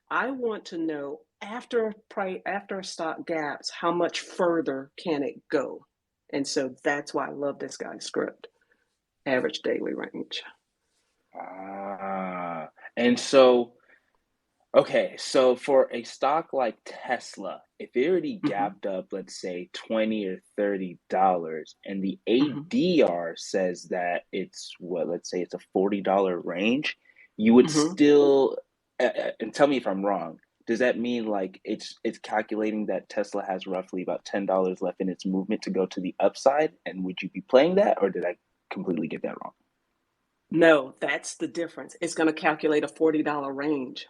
[SPEAKER 4] I want to know after a stock gaps, how much further can it go? And so that's why I love this guy's script, average daily range.
[SPEAKER 1] And so, okay, so for a stock like Tesla, if it already gapped up, let's say $20 or $30, and the ADR says that it's what, let's say it's a $40 range, you would still, and tell me if I'm wrong, does that mean like it's calculating that Tesla has roughly about $10 left in its movement to go to the upside? And would you be playing that, or did I completely get that wrong?
[SPEAKER 4] No, that's the difference. It's going to calculate a $40 range.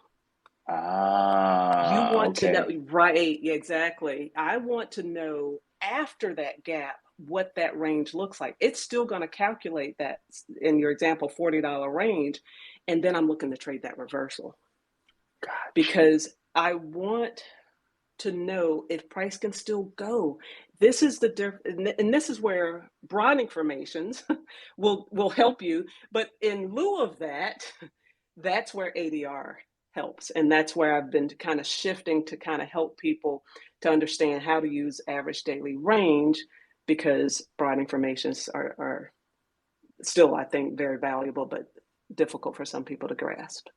[SPEAKER 4] You want to know,
[SPEAKER 1] Okay.
[SPEAKER 4] right? Yeah, exactly. I want to know after that gap what that range looks like. It's still going to calculate that in your example $40 range, and then I'm looking to trade that reversal.
[SPEAKER 1] Gotcha.
[SPEAKER 4] Because I want to know if price can still go. This is the difference, and this is where broadening formations will help you. But in lieu of that, that's where ADR helps, and that's where I've been kind of shifting to kind of help people to understand how to use average daily range, because broadening formations are still, I think, very valuable, but difficult for some people to grasp.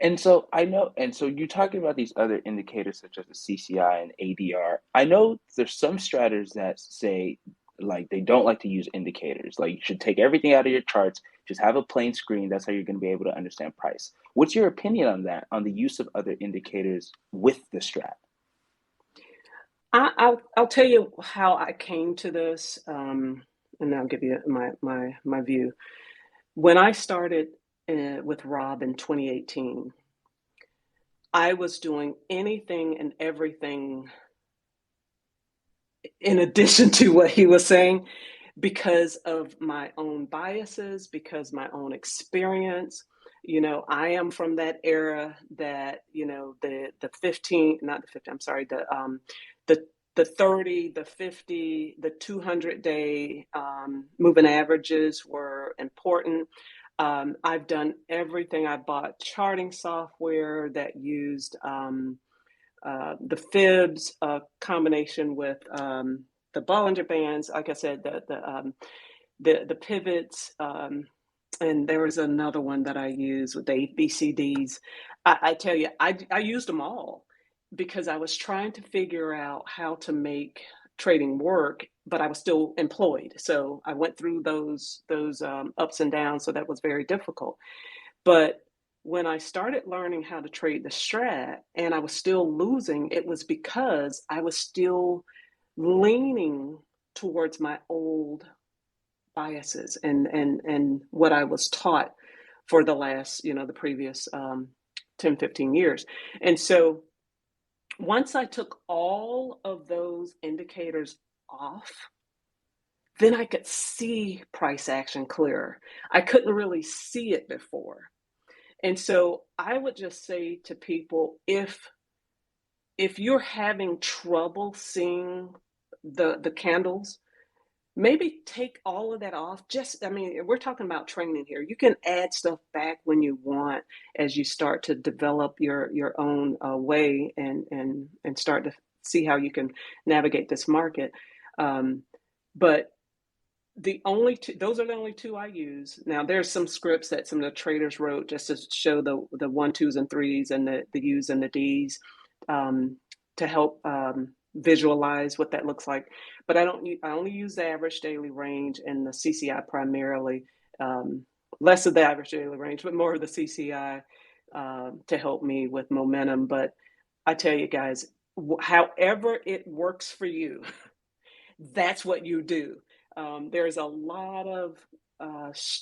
[SPEAKER 1] And so I know, and so you're talking about these other indicators such as the CCI and ADR. I know there's some strategists that say like they don't like to use indicators. Like you should take everything out of your charts, just have a plain screen. That's how you're going to be able to understand price. What's your opinion on that, on the use of other indicators with the strat?
[SPEAKER 4] I'll tell you how I came to this, and I'll give you my view. When I started with Rob in 2018, I was doing anything and everything in addition to what he was saying because of my own biases, because my own experience. I am from that era that, the 15, not the 50, I'm sorry, the 30, the 50, the 200-day moving averages were important. I've done everything. I bought charting software that used the fibs combination with the Bollinger Bands. Like I said, the pivots, and there was another one that I used with the ABCDs. I tell you, I used them all because I was trying to figure out how to make trading work, but I was still employed. So I went through those ups and downs. So that was very difficult. But when I started learning how to trade the strat and I was still losing, it was because I was still leaning towards my old biases and what I was taught for the last, the previous 10, 15 years. And so once I took all of those indicators off, then I could see price action clearer. I couldn't really see it before. And so I would just say to people, if you're having trouble seeing the candles, maybe take all of that off. Just, I mean, we're talking about training here. You can add stuff back when you want as you start to develop your own way and start to see how you can navigate this market. But the only two, those are the only two I use. Now there's some scripts that some of the traders wrote just to show the 1, 2s, and 3s and the U's and the D's to help visualize what that looks like. But I only use the average daily range and the CCI primarily, less of the average daily range, but more of the CCI to help me with momentum. But I tell you guys, however it works for you, that's what you do. There's a lot of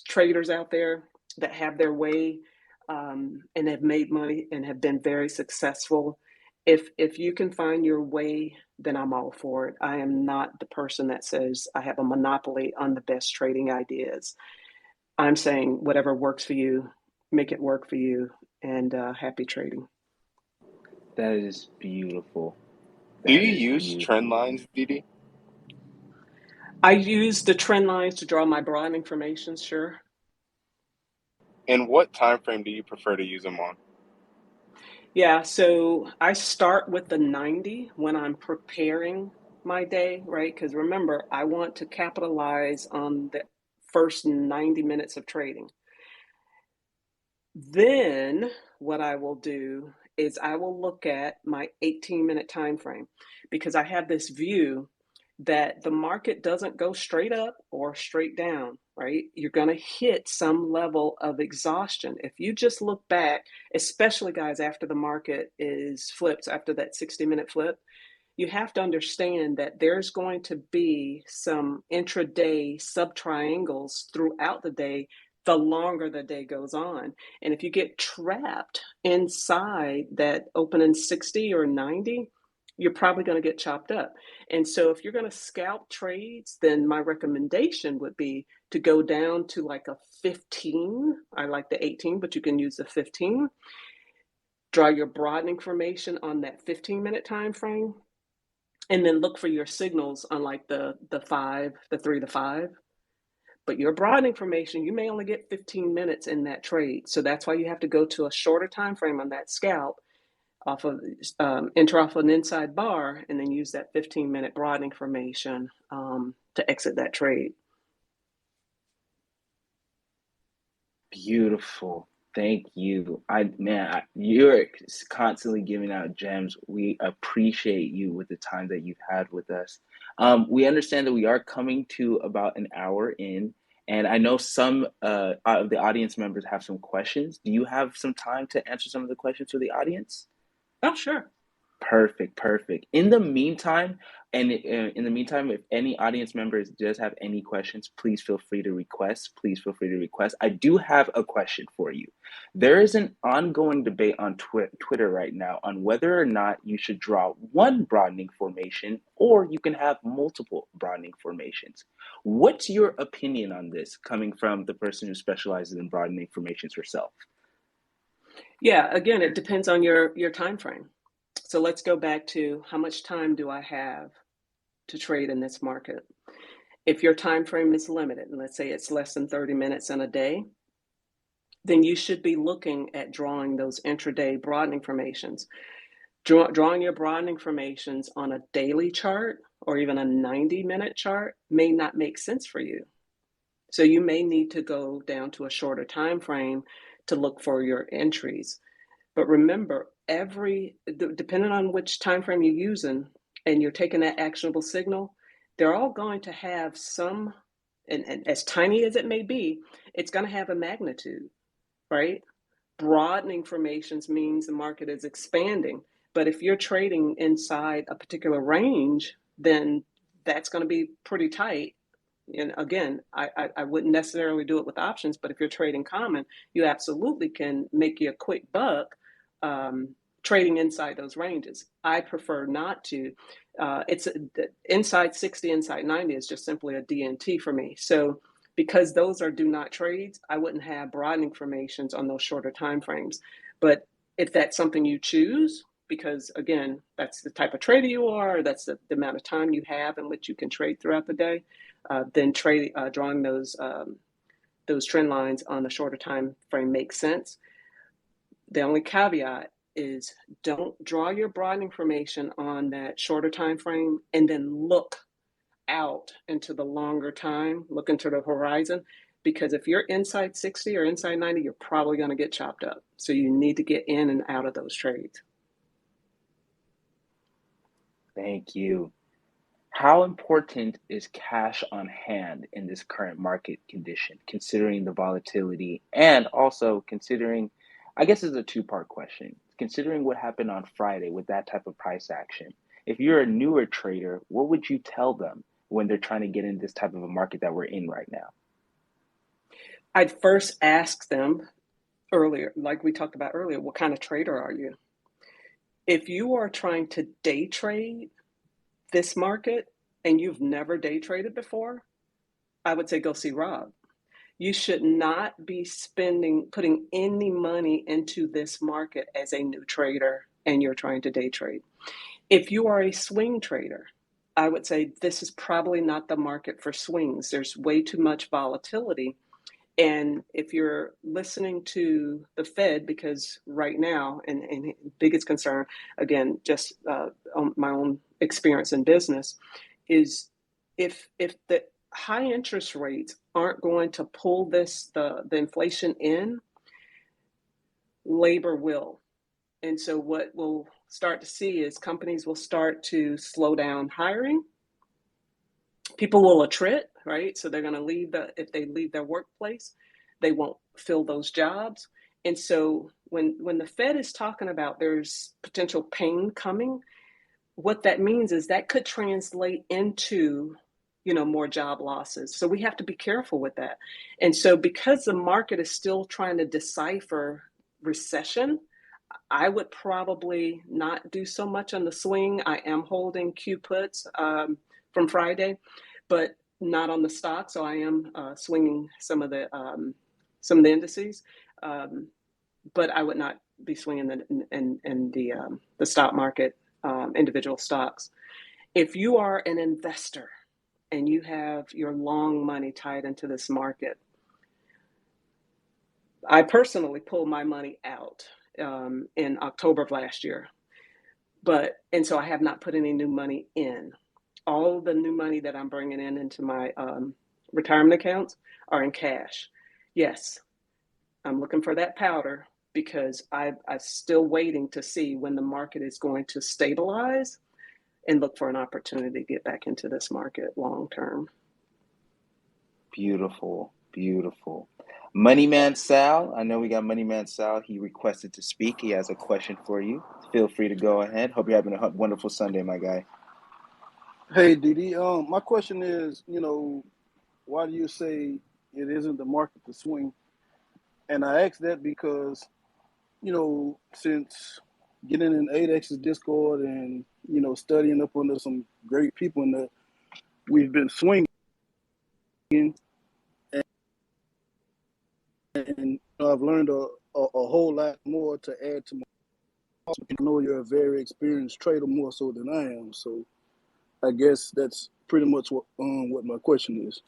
[SPEAKER 4] traders out there that have their way and have made money and have been very successful. If you can find your way, then I'm all for it. I am not the person that says I have a monopoly on the best trading ideas. I'm saying whatever works for you, make it work for you, and happy trading.
[SPEAKER 1] That is beautiful.
[SPEAKER 2] Do you use trend lines, Dede?
[SPEAKER 4] I use the trend lines to draw my broadening formations, sure.
[SPEAKER 2] And what time frame do you prefer to use them on?
[SPEAKER 4] Yeah, so I start with the 90 when I'm preparing my day, right? Because remember, I want to capitalize on the first 90 minutes of trading. Then what I will do is I will look at my 18-minute time frame, because I have this view that the market doesn't go straight up or straight down, right? You're going to hit some level of exhaustion. If you just look back, especially guys, after the market is flipped, after that 60-minute flip, you have to understand that there's going to be some intraday sub-triangles throughout the day the longer the day goes on. And if you get trapped inside that opening 60 or 90, you're probably going to get chopped up. And so if you're going to scalp trades, then my recommendation would be to go down to like a 15. I like the 18, but you can use the 15. Draw your broadening formation on that 15-minute time frame, and then look for your signals on like the 5, the 3 to 5. But your broadening formation, you may only get 15 minutes in that trade. So that's why you have to go to a shorter time frame on that scalp, off of enter off an inside bar, and then use that 15-minute broadening formation to exit that trade.
[SPEAKER 1] Beautiful. Thank you. You're constantly giving out gems. We appreciate you with the time that you've had with us. We understand that we are coming to about an hour in, and I know some of the audience members have some questions. Do you have some time to answer some of the questions for the audience?
[SPEAKER 4] Oh, sure.
[SPEAKER 1] Perfect. In the meantime, if any audience members does have any questions, please feel free to request. I do have a question for you. There is an ongoing debate on Twitter right now on whether or not you should draw one broadening formation or you can have multiple broadening formations. What's your opinion on this, coming from the person who specializes in broadening formations herself?
[SPEAKER 4] Yeah, again, it depends on your time frame. So let's go back to how much time do I have to trade in this market? If your time frame is limited, and let's say it's less than 30 minutes in a day, then you should be looking at drawing those intraday broadening formations. Drawing your broadening formations on a daily chart or even a 90-minute chart may not make sense for you. So you may need to go down to a shorter time frame to look for your entries. But remember, depending on which time frame you're using and you're taking that actionable signal, they're all going to have some, and as tiny as it may be, it's going to have a magnitude, right? Broadening formations means the market is expanding. But if you're trading inside a particular range, then that's going to be pretty tight. And again, I wouldn't necessarily do it with options, but if you're trading common, you absolutely can make you a quick buck trading inside those ranges. I prefer not to. It's inside 60, inside 90 is just simply a DNT for me. So because those are do not trades, I wouldn't have broadening formations on those shorter time frames. But if that's something you choose, because again, that's the type of trader you are, that's the amount of time you have in which you can trade throughout the day, then drawing those trend lines on the shorter time frame makes sense. The only caveat is don't draw your broadening formation on that shorter time frame and then look out into the longer time, look into the horizon, because if you're inside 60 or inside 90, you're probably going to get chopped up. So you need to get in and out of those trades.
[SPEAKER 1] Thank you. How important is cash on hand in this current market condition, considering the volatility and also considering, I guess it's a two-part question, considering what happened on Friday with that type of price action? If you're a newer trader, what would you tell them when they're trying to get in this type of a market that we're in right now?
[SPEAKER 4] I'd first ask them earlier, like we talked about earlier, what kind of trader are you? If you are trying to day trade this market and you've never day traded before, I would say go see Rob. You should not be putting any money into this market as a new trader and you're trying to day trade. If you are a swing trader, I would say this is probably not the market for swings. There's way too much volatility. And if you're listening to the Fed, because right now, and biggest concern, again, just on my own experience in business, is if the high interest rates aren't going to pull the inflation in, labor will. And so what we'll start to see is companies will start to slow down hiring. People will attrit, right? So they're going to leave if they leave their workplace, they won't fill those jobs. And so when the Fed is talking about there's potential pain coming, what that means is that could translate into, more job losses. So we have to be careful with that. And so because the market is still trying to decipher recession, I would probably not do so much on the swing. I am holding Q puts from Friday, but not on the stock. So I am swinging some of the indices, but I would not be swinging in the stock market, individual stocks. If you are an investor and you have your long money tied into this market, I personally pulled my money out in October of last year. And so I have not put any new money in. All the new money that I'm bringing into my retirement accounts are in cash. Yes, I'm looking for that powder because I'm still waiting to see when the market is going to stabilize and look for an opportunity to get back into this market long term.
[SPEAKER 1] Beautiful, beautiful. Moneyman Sal, I know we got Moneyman Sal. He requested to speak. He has a question for you. Feel free to go ahead. Hope you're having a wonderful Sunday, my guy.
[SPEAKER 5] Hey, Dede. My question is, why do you say it isn't the market to swing? And I ask that because, since getting in AdexTrades Discord and, studying up under some great people in there, we've been swinging. And I've learned a whole lot more to add to my. I know you're a very experienced trader, more so than I am. So I guess that's pretty much what my question is.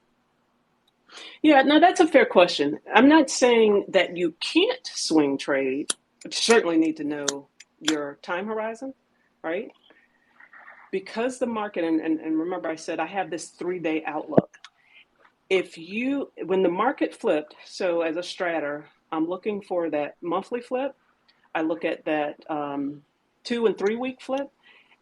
[SPEAKER 4] Yeah, no, that's a fair question. I'm not saying that you can't swing trade, but you certainly need to know your time horizon, right? Because the market, and remember I said I have this 3-day outlook. When the market flipped, so as a stratter, I'm looking for that monthly flip. I look at that 2 and 3 week flip.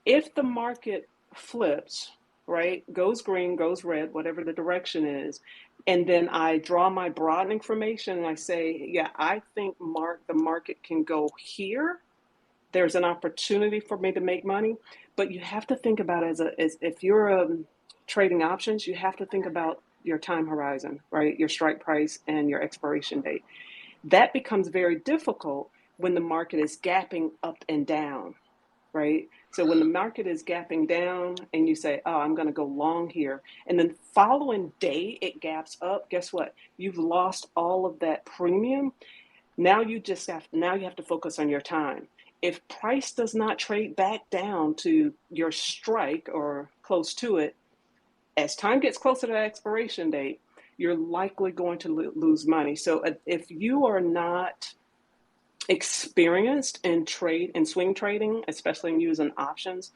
[SPEAKER 4] If the market flips, right, goes green, goes red, whatever the direction is, and then I draw my broadening formation and I say, yeah, I think the market can go here. There's an opportunity for me to make money, but you have to think about if you're trading options, you have to think about your time horizon, right? Your strike price and your expiration date. That becomes very difficult when the market is gapping up and down, right? So when the market is gapping down and you say, oh, I'm going to go long here, and then following day it gaps up, guess what? You've lost all of that premium. Now you have to focus on your time. If price does not trade back down to your strike or close to it, as time gets closer to the expiration date, you're likely going to lose money. So if you are not experienced in swing trading, especially in using options,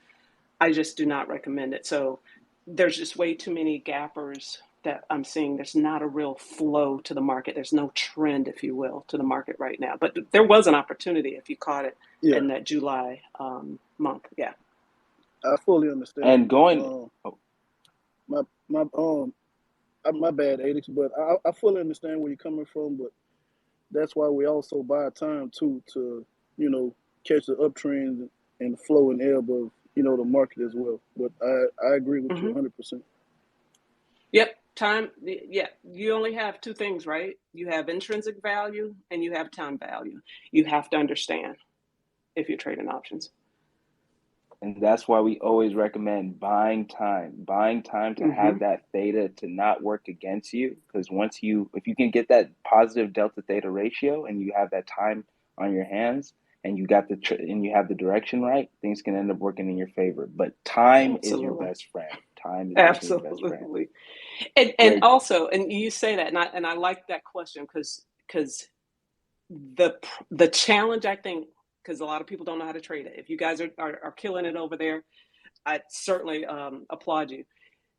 [SPEAKER 4] I just do not recommend it. So there's just way too many gappers that I'm seeing. There's not a real flow to the market. There's no trend, if you will, to the market right now. But there was an opportunity if you caught it in that July month. Yeah.
[SPEAKER 5] I fully understand.
[SPEAKER 1] And going,
[SPEAKER 5] my bad, Adex, but I fully understand where you're coming from. But that's why we also buy time too, to catch the uptrend and the flow and ebb of the market as well. But I agree with you 100%.
[SPEAKER 4] Yep. Time. Yeah. You only have two things, right? You have intrinsic value and you have time value. You have to understand if you're trading options.
[SPEAKER 1] And that's why we always recommend buying time to have that theta to not work against you. Because if you can get that positive delta theta ratio and you have that time on your hands and you got and you have the direction right, things can end up working in your favor. But time is your best friend. Time is your best friend.
[SPEAKER 4] And also, and you say that, and I like that question because the challenge, I think, because a lot of people don't know how to trade it. If you guys are killing it over there, I certainly applaud you.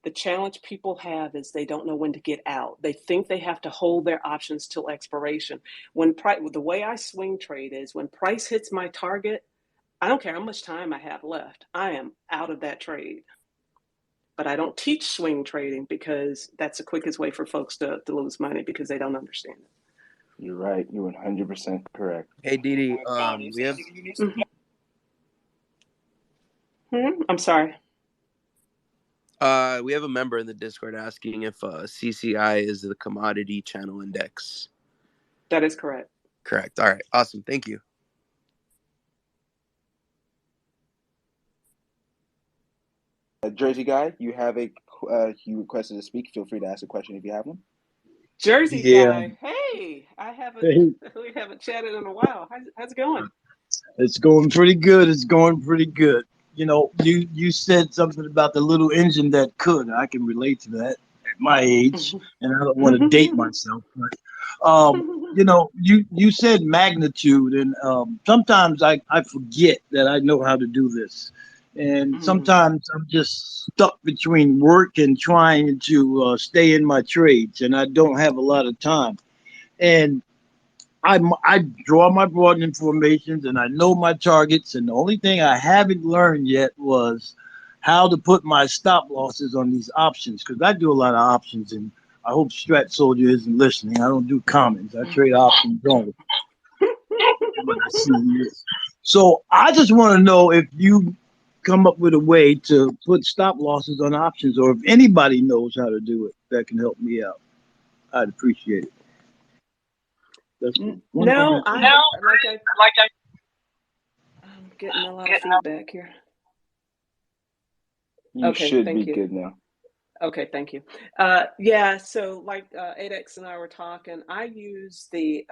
[SPEAKER 4] The challenge people have is they don't know when to get out. They think they have to hold their options till expiration. The way I swing trade is when price hits my target, I don't care how much time I have left. I am out of that trade. But I don't teach swing trading because that's the quickest way for folks to lose money because they don't understand it.
[SPEAKER 1] You're right. You're 100% correct.
[SPEAKER 3] Hey, Dede, we have.
[SPEAKER 4] I'm sorry.
[SPEAKER 3] We have a member in the Discord asking if CCI is the commodity channel index.
[SPEAKER 4] That is correct.
[SPEAKER 3] Correct. All right. Awesome. Thank you.
[SPEAKER 1] Jersey guy, you you requested to speak. Feel free to ask a question if you have one.
[SPEAKER 4] Jersey guy, hey, we haven't chatted in a while. How's it going?
[SPEAKER 6] It's going pretty good. You said something about the little engine that could. I can relate to that at my age, and I don't want to date myself. But you said magnitude, and sometimes I forget that I know how to do this, and sometimes I'm just stuck between work and trying to stay in my trades, and I don't have a lot of time. And I draw my broadening formations and I know my targets, and the only thing I haven't learned yet was how to put my stop losses on these options, because I do a lot of options, and I hope Strat Soldier isn't listening. I don't do commons. I trade options only. So I just want to know if you come up with a way to put stop losses on options, or if anybody knows how to do it that can help me out. I'd appreciate it.
[SPEAKER 4] I'm getting a lot of feedback here.
[SPEAKER 1] You should be good now.
[SPEAKER 4] Okay, thank you. So like Adex and I were talking, I use the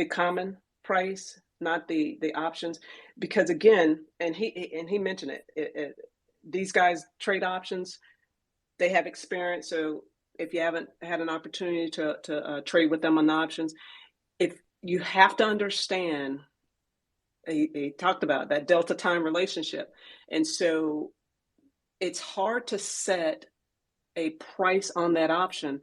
[SPEAKER 4] common price, not the options, because again, and he mentioned it, these guys trade options, they have experience. So if you haven't had an opportunity to trade with them on the options, if you have to understand, he talked about that delta time relationship. And so it's hard to set a price on that option,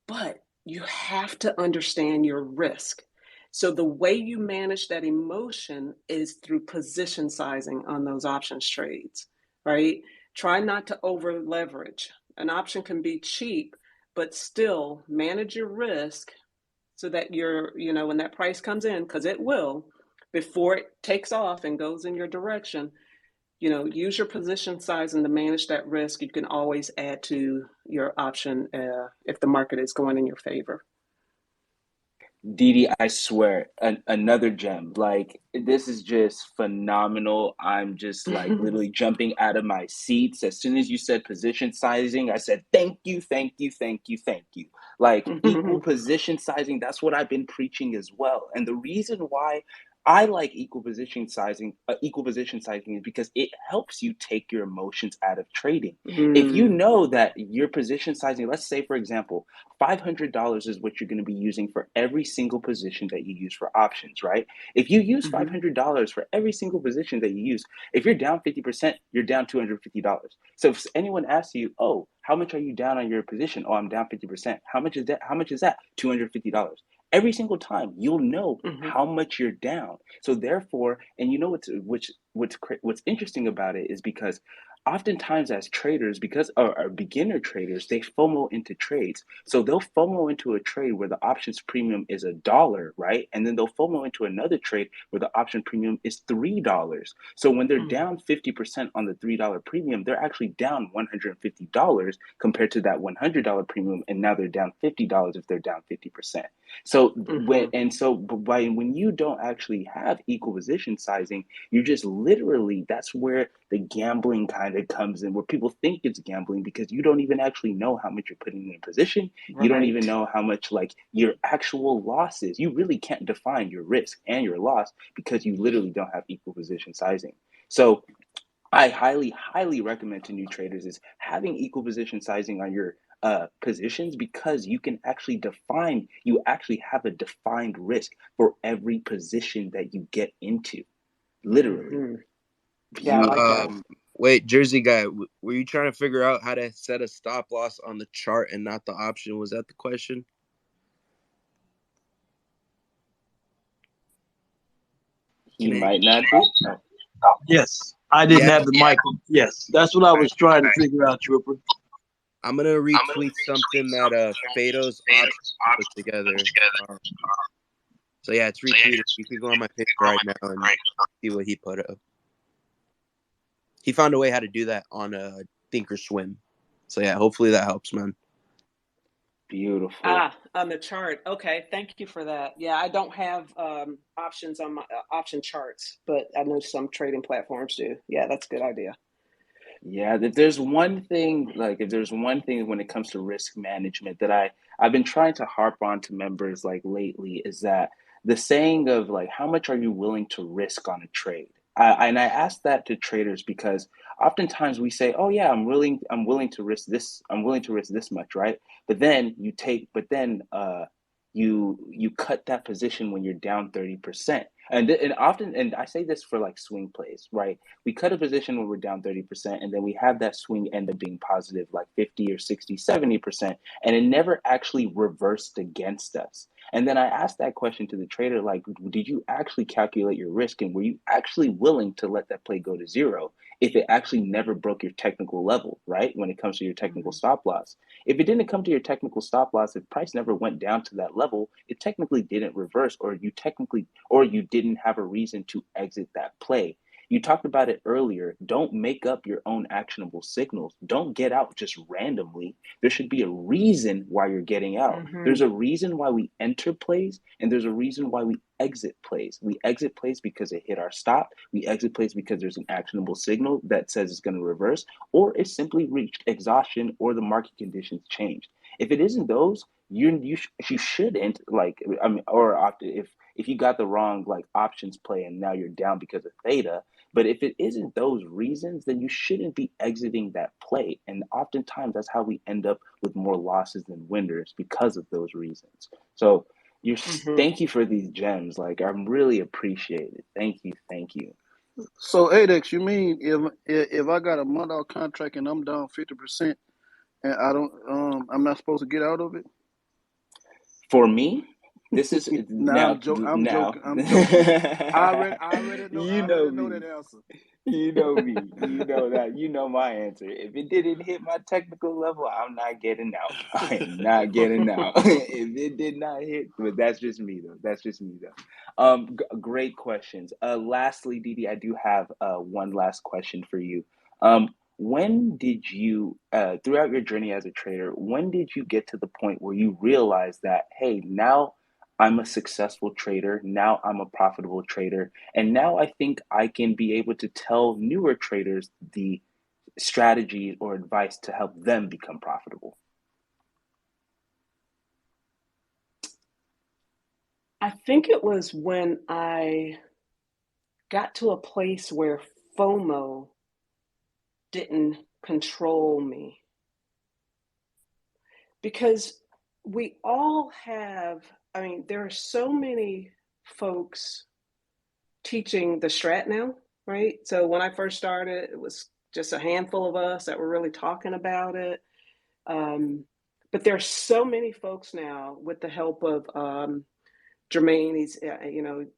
[SPEAKER 4] but you have to understand your risk. So the way you manage that emotion is through position sizing on those options trades, right? Try not to over leverage. An option can be cheap, but still manage your risk so that when that price comes in, because it will, before it takes off and goes in your direction, use your position size and to manage that risk. You can always add to your option if the market is going in your favor.
[SPEAKER 1] Dede, I swear, another gem. Like, this is just phenomenal. I'm just like literally jumping out of my seats. As soon as you said position sizing, I said, thank you, thank you, thank you, thank you. Like, equal position sizing, that's what I've been preaching as well. And the reason why I like equal position sizing is because it helps you take your emotions out of trading. If you know that your position sizing, let's say, for example, $500 is what you're going to be using for every single position that you use for options, right? If you use $500 for every single position that you use, if you're down 50%, you're down $250. So if anyone asks you, oh, how much are you down on your position? Oh, I'm down 50%. How much is that? How much is that? $250. Every single time you'll know how much you're down. So therefore, and you know what's interesting about it is because oftentimes as traders, because or beginner traders, they FOMO into trades. So they'll FOMO into a trade where the options premium is $1, right? And then they'll FOMO into another trade where the option premium is $3. So when they're down 50% on the $3 premium, they're actually down $150 compared to that $100 premium, and now they're down $50 if they're down 50%. So when you don't actually have equal position sizing, you just literally, that's where the gambling kind of comes in, where people think it's gambling because you don't even actually know how much you're putting in a position. You don't even know how much like your actual loss is. You really can't define your risk and your loss because you literally don't have equal position sizing. So I highly, highly recommend to new traders is having equal position sizing on your positions, because you actually have a defined risk for every position that you get into, literally.
[SPEAKER 4] Yeah, I like that.
[SPEAKER 3] Wait, Jersey guy, were you trying to figure out how to set a stop loss on the chart and not the option? Was that the question?
[SPEAKER 1] He might not be. Oh.
[SPEAKER 6] Yes, I didn't have the mic. Yes, that's what I was trying to figure out, Trooper.
[SPEAKER 3] I'm gonna retweet something that Fado's options put together. So yeah, it's retweeted. You can go on my page right now and see what he put up. He found a way how to do that on Thinkorswim. So yeah, hopefully that helps, man.
[SPEAKER 1] Beautiful.
[SPEAKER 4] On the chart. Okay, thank you for that. Yeah, I don't have options on my option charts, but I know some trading platforms do. Yeah, that's a good idea.
[SPEAKER 1] Yeah, if there's one thing when it comes to risk management that I've been trying to harp on to members like lately, is that the saying of like, how much are you willing to risk on a trade? And I ask that to traders because oftentimes we say, oh yeah, I'm willing to risk this, I'm willing to risk this much, right? But then you cut that position when you're down 30%. And I say this for like swing plays, right? We cut a position when we're down 30%, and then we have that swing end up being positive like 50 or 60, 70%, and it never actually reversed against us. And then I asked that question to the trader, like, did you actually calculate your risk, and were you actually willing to let that play go to zero if it actually never broke your technical level, right? When it comes to your technical stop loss. If it didn't come to your technical stop loss, if price never went down to that level, it technically didn't reverse, or you didn't have a reason to exit that play. You talked about it earlier. Don't make up your own actionable signals. Don't get out just randomly. There should be a reason why you're getting out. There's a reason why we enter plays, and there's a reason why we exit plays. We exit plays because it hit our stop. We exit plays because there's an actionable signal that says it's going to reverse, or it simply reached exhaustion, or the market conditions changed. If it isn't those, you shouldn't, like, I mean, or if you got the wrong like options play and now you're down because of theta. But if it isn't those reasons, then you shouldn't be exiting that play. And oftentimes that's how we end up with more losses than winners, because of those reasons. So thank you for these gems. Like, I'm really appreciate it. Thank you. Thank you.
[SPEAKER 5] So Adex, you mean if I got a month out contract and I'm down 50% and I'm not supposed to get out of it?
[SPEAKER 1] For me, this is
[SPEAKER 5] I'm joking. I already know that answer.
[SPEAKER 1] You know me. You know that. You know my answer. If it didn't hit my technical level, I'm not getting out. I am not getting out. If it did not hit, but that's just me though. Great questions. Lastly, Dede, I do have one last question for you. When did you, throughout your journey as a trader, when did you get to the point where you realized that, hey, now I'm a successful trader. Now I'm a profitable trader. And now I think I can be able to tell newer traders the strategy or advice to help them become profitable.
[SPEAKER 4] I think it was when I got to a place where FOMO didn't control me. Because we all have, I mean, there are so many folks teaching the Strat now, right? So when I first started, it was just a handful of us that were really talking about it. But there's so many folks now with the help of Jermaine. He's,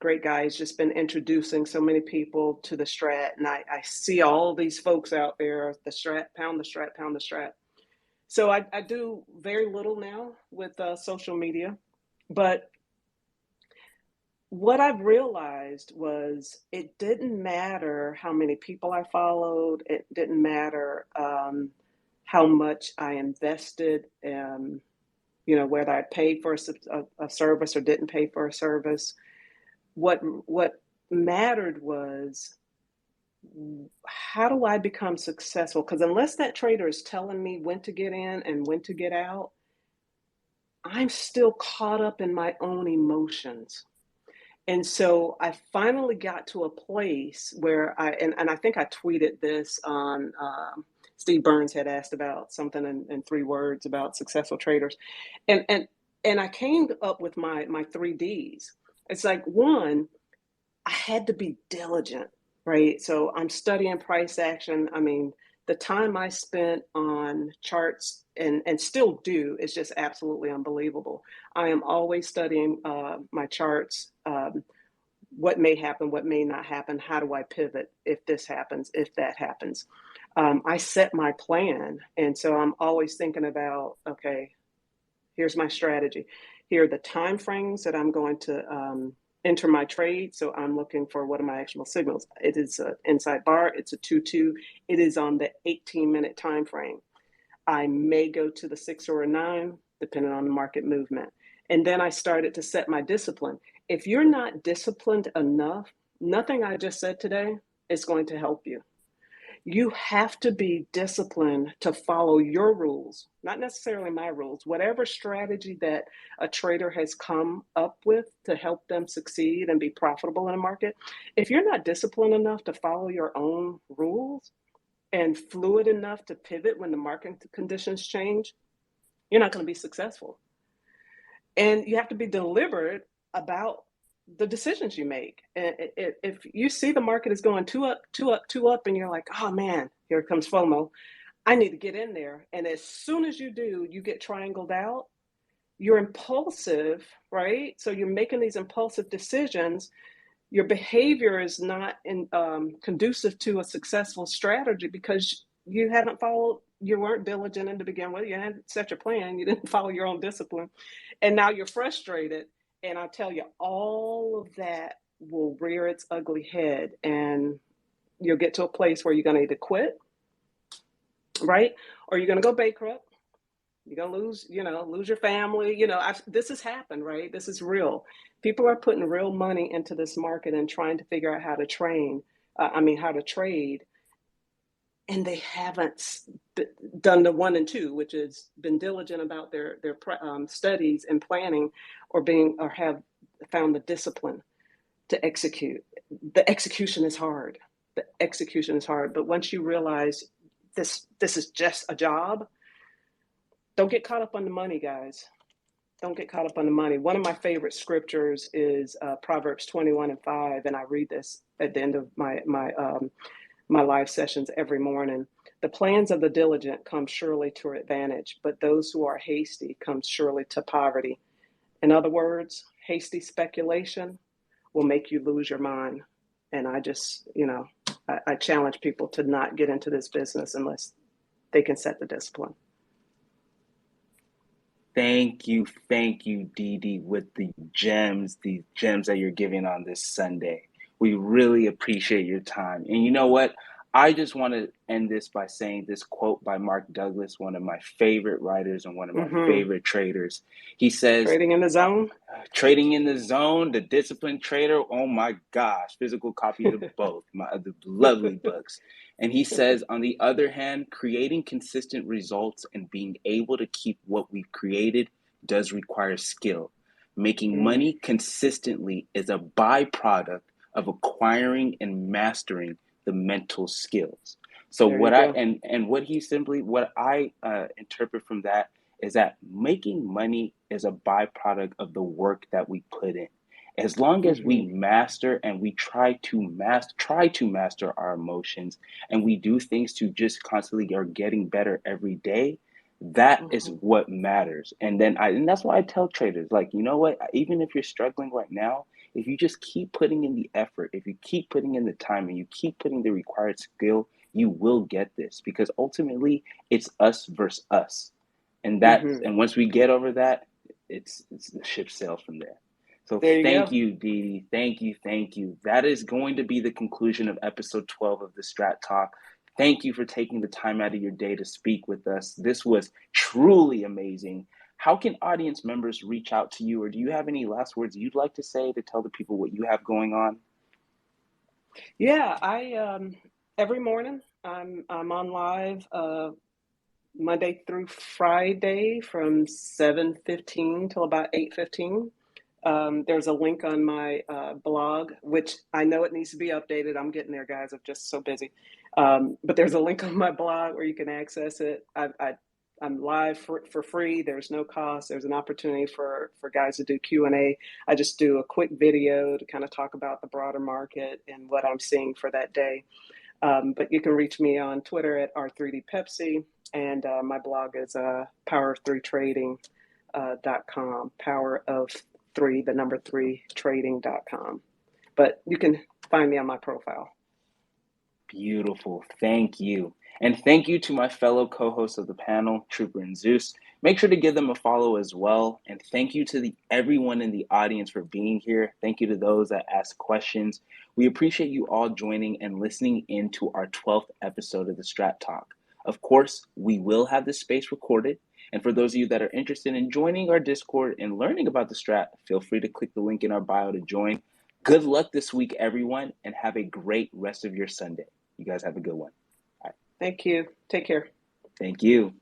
[SPEAKER 4] great guy. He's just been introducing so many people to the Strat. And I see all these folks out there, the Strat, pound the Strat, pound the Strat. So I do very little now with social media, but what I've realized was it didn't matter how many people I followed. It didn't matter how much I invested, whether I paid for a service or didn't pay for a service. What mattered was, how do I become successful? Because unless that trader is telling me when to get in and when to get out, I'm still caught up in my own emotions. And so I finally got to a place where and I think I tweeted this on, Steve Burns had asked about something in 3 words about successful traders. And I came up with my 3 Ds. It's like, 1, I had to be diligent, right? So I'm studying price action. I mean, the time I spent on charts and still do is just absolutely unbelievable. I am always studying my charts, what may happen, what may not happen, how do I pivot if this happens, if that happens. I set my plan, and so I'm always thinking about, okay, here's my strategy. Here are the time frames that I'm going to enter my trade. So I'm looking for, what are my actual signals? It is an inside bar. It's a 2-2. It is on the 18-minute time frame. I may go to the 6 or a 9, depending on the market movement. And then I started to set my discipline. If you're not disciplined enough, nothing I just said today is going to help you. You have to be disciplined to follow your rules, not necessarily my rules. Whatever strategy that a trader has come up with to help them succeed and be profitable in a market, if you're not disciplined enough to follow your own rules and fluid enough to pivot when the market conditions change, you're not going to be successful. And you have to be deliberate about the decisions you make. And if you see the market is going 2 up, 2 up, 2 up, and you're like, oh man, here comes FOMO, I need to get in there. And as soon as you do, you get triangled out. You're impulsive, right? So you're making these impulsive decisions. Your behavior is not conducive to a successful strategy because you weren't diligent in to begin with. You hadn't set your plan. You didn't follow your own discipline. And now you're frustrated. And I tell you, all of that will rear its ugly head, and you'll get to a place where you're going to either quit, right? Or you're going to go bankrupt. You're going to lose your family. This has happened, right? This is real. People are putting real money into this market and trying to figure out how to trade. And they haven't done the 1 and 2, which is been diligent about their studies and planning, or have found the discipline to execute. The execution is hard. But once you realize this is just a job, don't get caught up on the money, guys. Don't get caught up on the money. One of my favorite scriptures is Proverbs 21:5, and I read this at the end of my live sessions every morning. The plans of the diligent come surely to advantage, but those who are hasty come surely to poverty. In other words, hasty speculation will make you lose your mind. And I just, I challenge people to not get into this business unless they can set the discipline.
[SPEAKER 1] Thank you, Dede, with the gems that you're giving on this Sunday. We really appreciate your time. And you know what? I just want to end this by saying this quote by Mark Douglas, one of my favorite writers and one of my favorite traders. He says,
[SPEAKER 4] trading in the zone.
[SPEAKER 1] Trading in the zone, the disciplined trader, oh my gosh, physical copies of both, the lovely books. And he says, on the other hand, creating consistent results and being able to keep what we've created does require skill. Making money consistently is a byproduct of acquiring and mastering the mental skills. So what I interpret from that is that making money is a byproduct of the work that we put in. As long as we master and we try to master our emotions, and we do things to just constantly are getting better every day, that is what matters. And that's why I tell traders, like, you know what, even if you're struggling right now, if you just keep putting in the effort, if you keep putting in the time and you keep putting the required skill, you will get this, because ultimately it's us versus us. And and once we get over that, it's the ship sails from there. So thank you, Dede. Thank you. That is going to be the conclusion of episode 12 of the Strat Talk. Thank you for taking the time out of your day to speak with us. This was truly amazing. How can audience members reach out to you, or do you have any last words you'd like to say to tell the people what you have going on?
[SPEAKER 4] Yeah, I every morning I'm on live Monday through Friday from 7:15 till about 8:15. There's a link on my blog, which I know it needs to be updated. I'm getting there, guys. I'm just so busy. But there's a link on my blog where you can access it. I'm live for free. There's no cost. There's an opportunity for guys to do Q&A. I just do a quick video to kind of talk about the broader market and what I'm seeing for that day. But you can reach me on Twitter at R3DPepsi, and my blog is powerof3trading.com, power of 3, the number 3, trading.com. But you can find me on my profile.
[SPEAKER 1] Beautiful. Thank you. And thank you to my fellow co-hosts of the panel, Trooper and Zeus. Make sure to give them a follow as well. And thank you to everyone in the audience for being here. Thank you to those that asked questions. We appreciate you all joining and listening in to our 12th episode of the Strat Talk. Of course, we will have this space recorded. And for those of you that are interested in joining our Discord and learning about the Strat, feel free to click the link in our bio to join. Good luck this week, everyone, and have a great rest of your Sunday. You guys have a good one.
[SPEAKER 4] Thank you. Take care.
[SPEAKER 1] Thank you.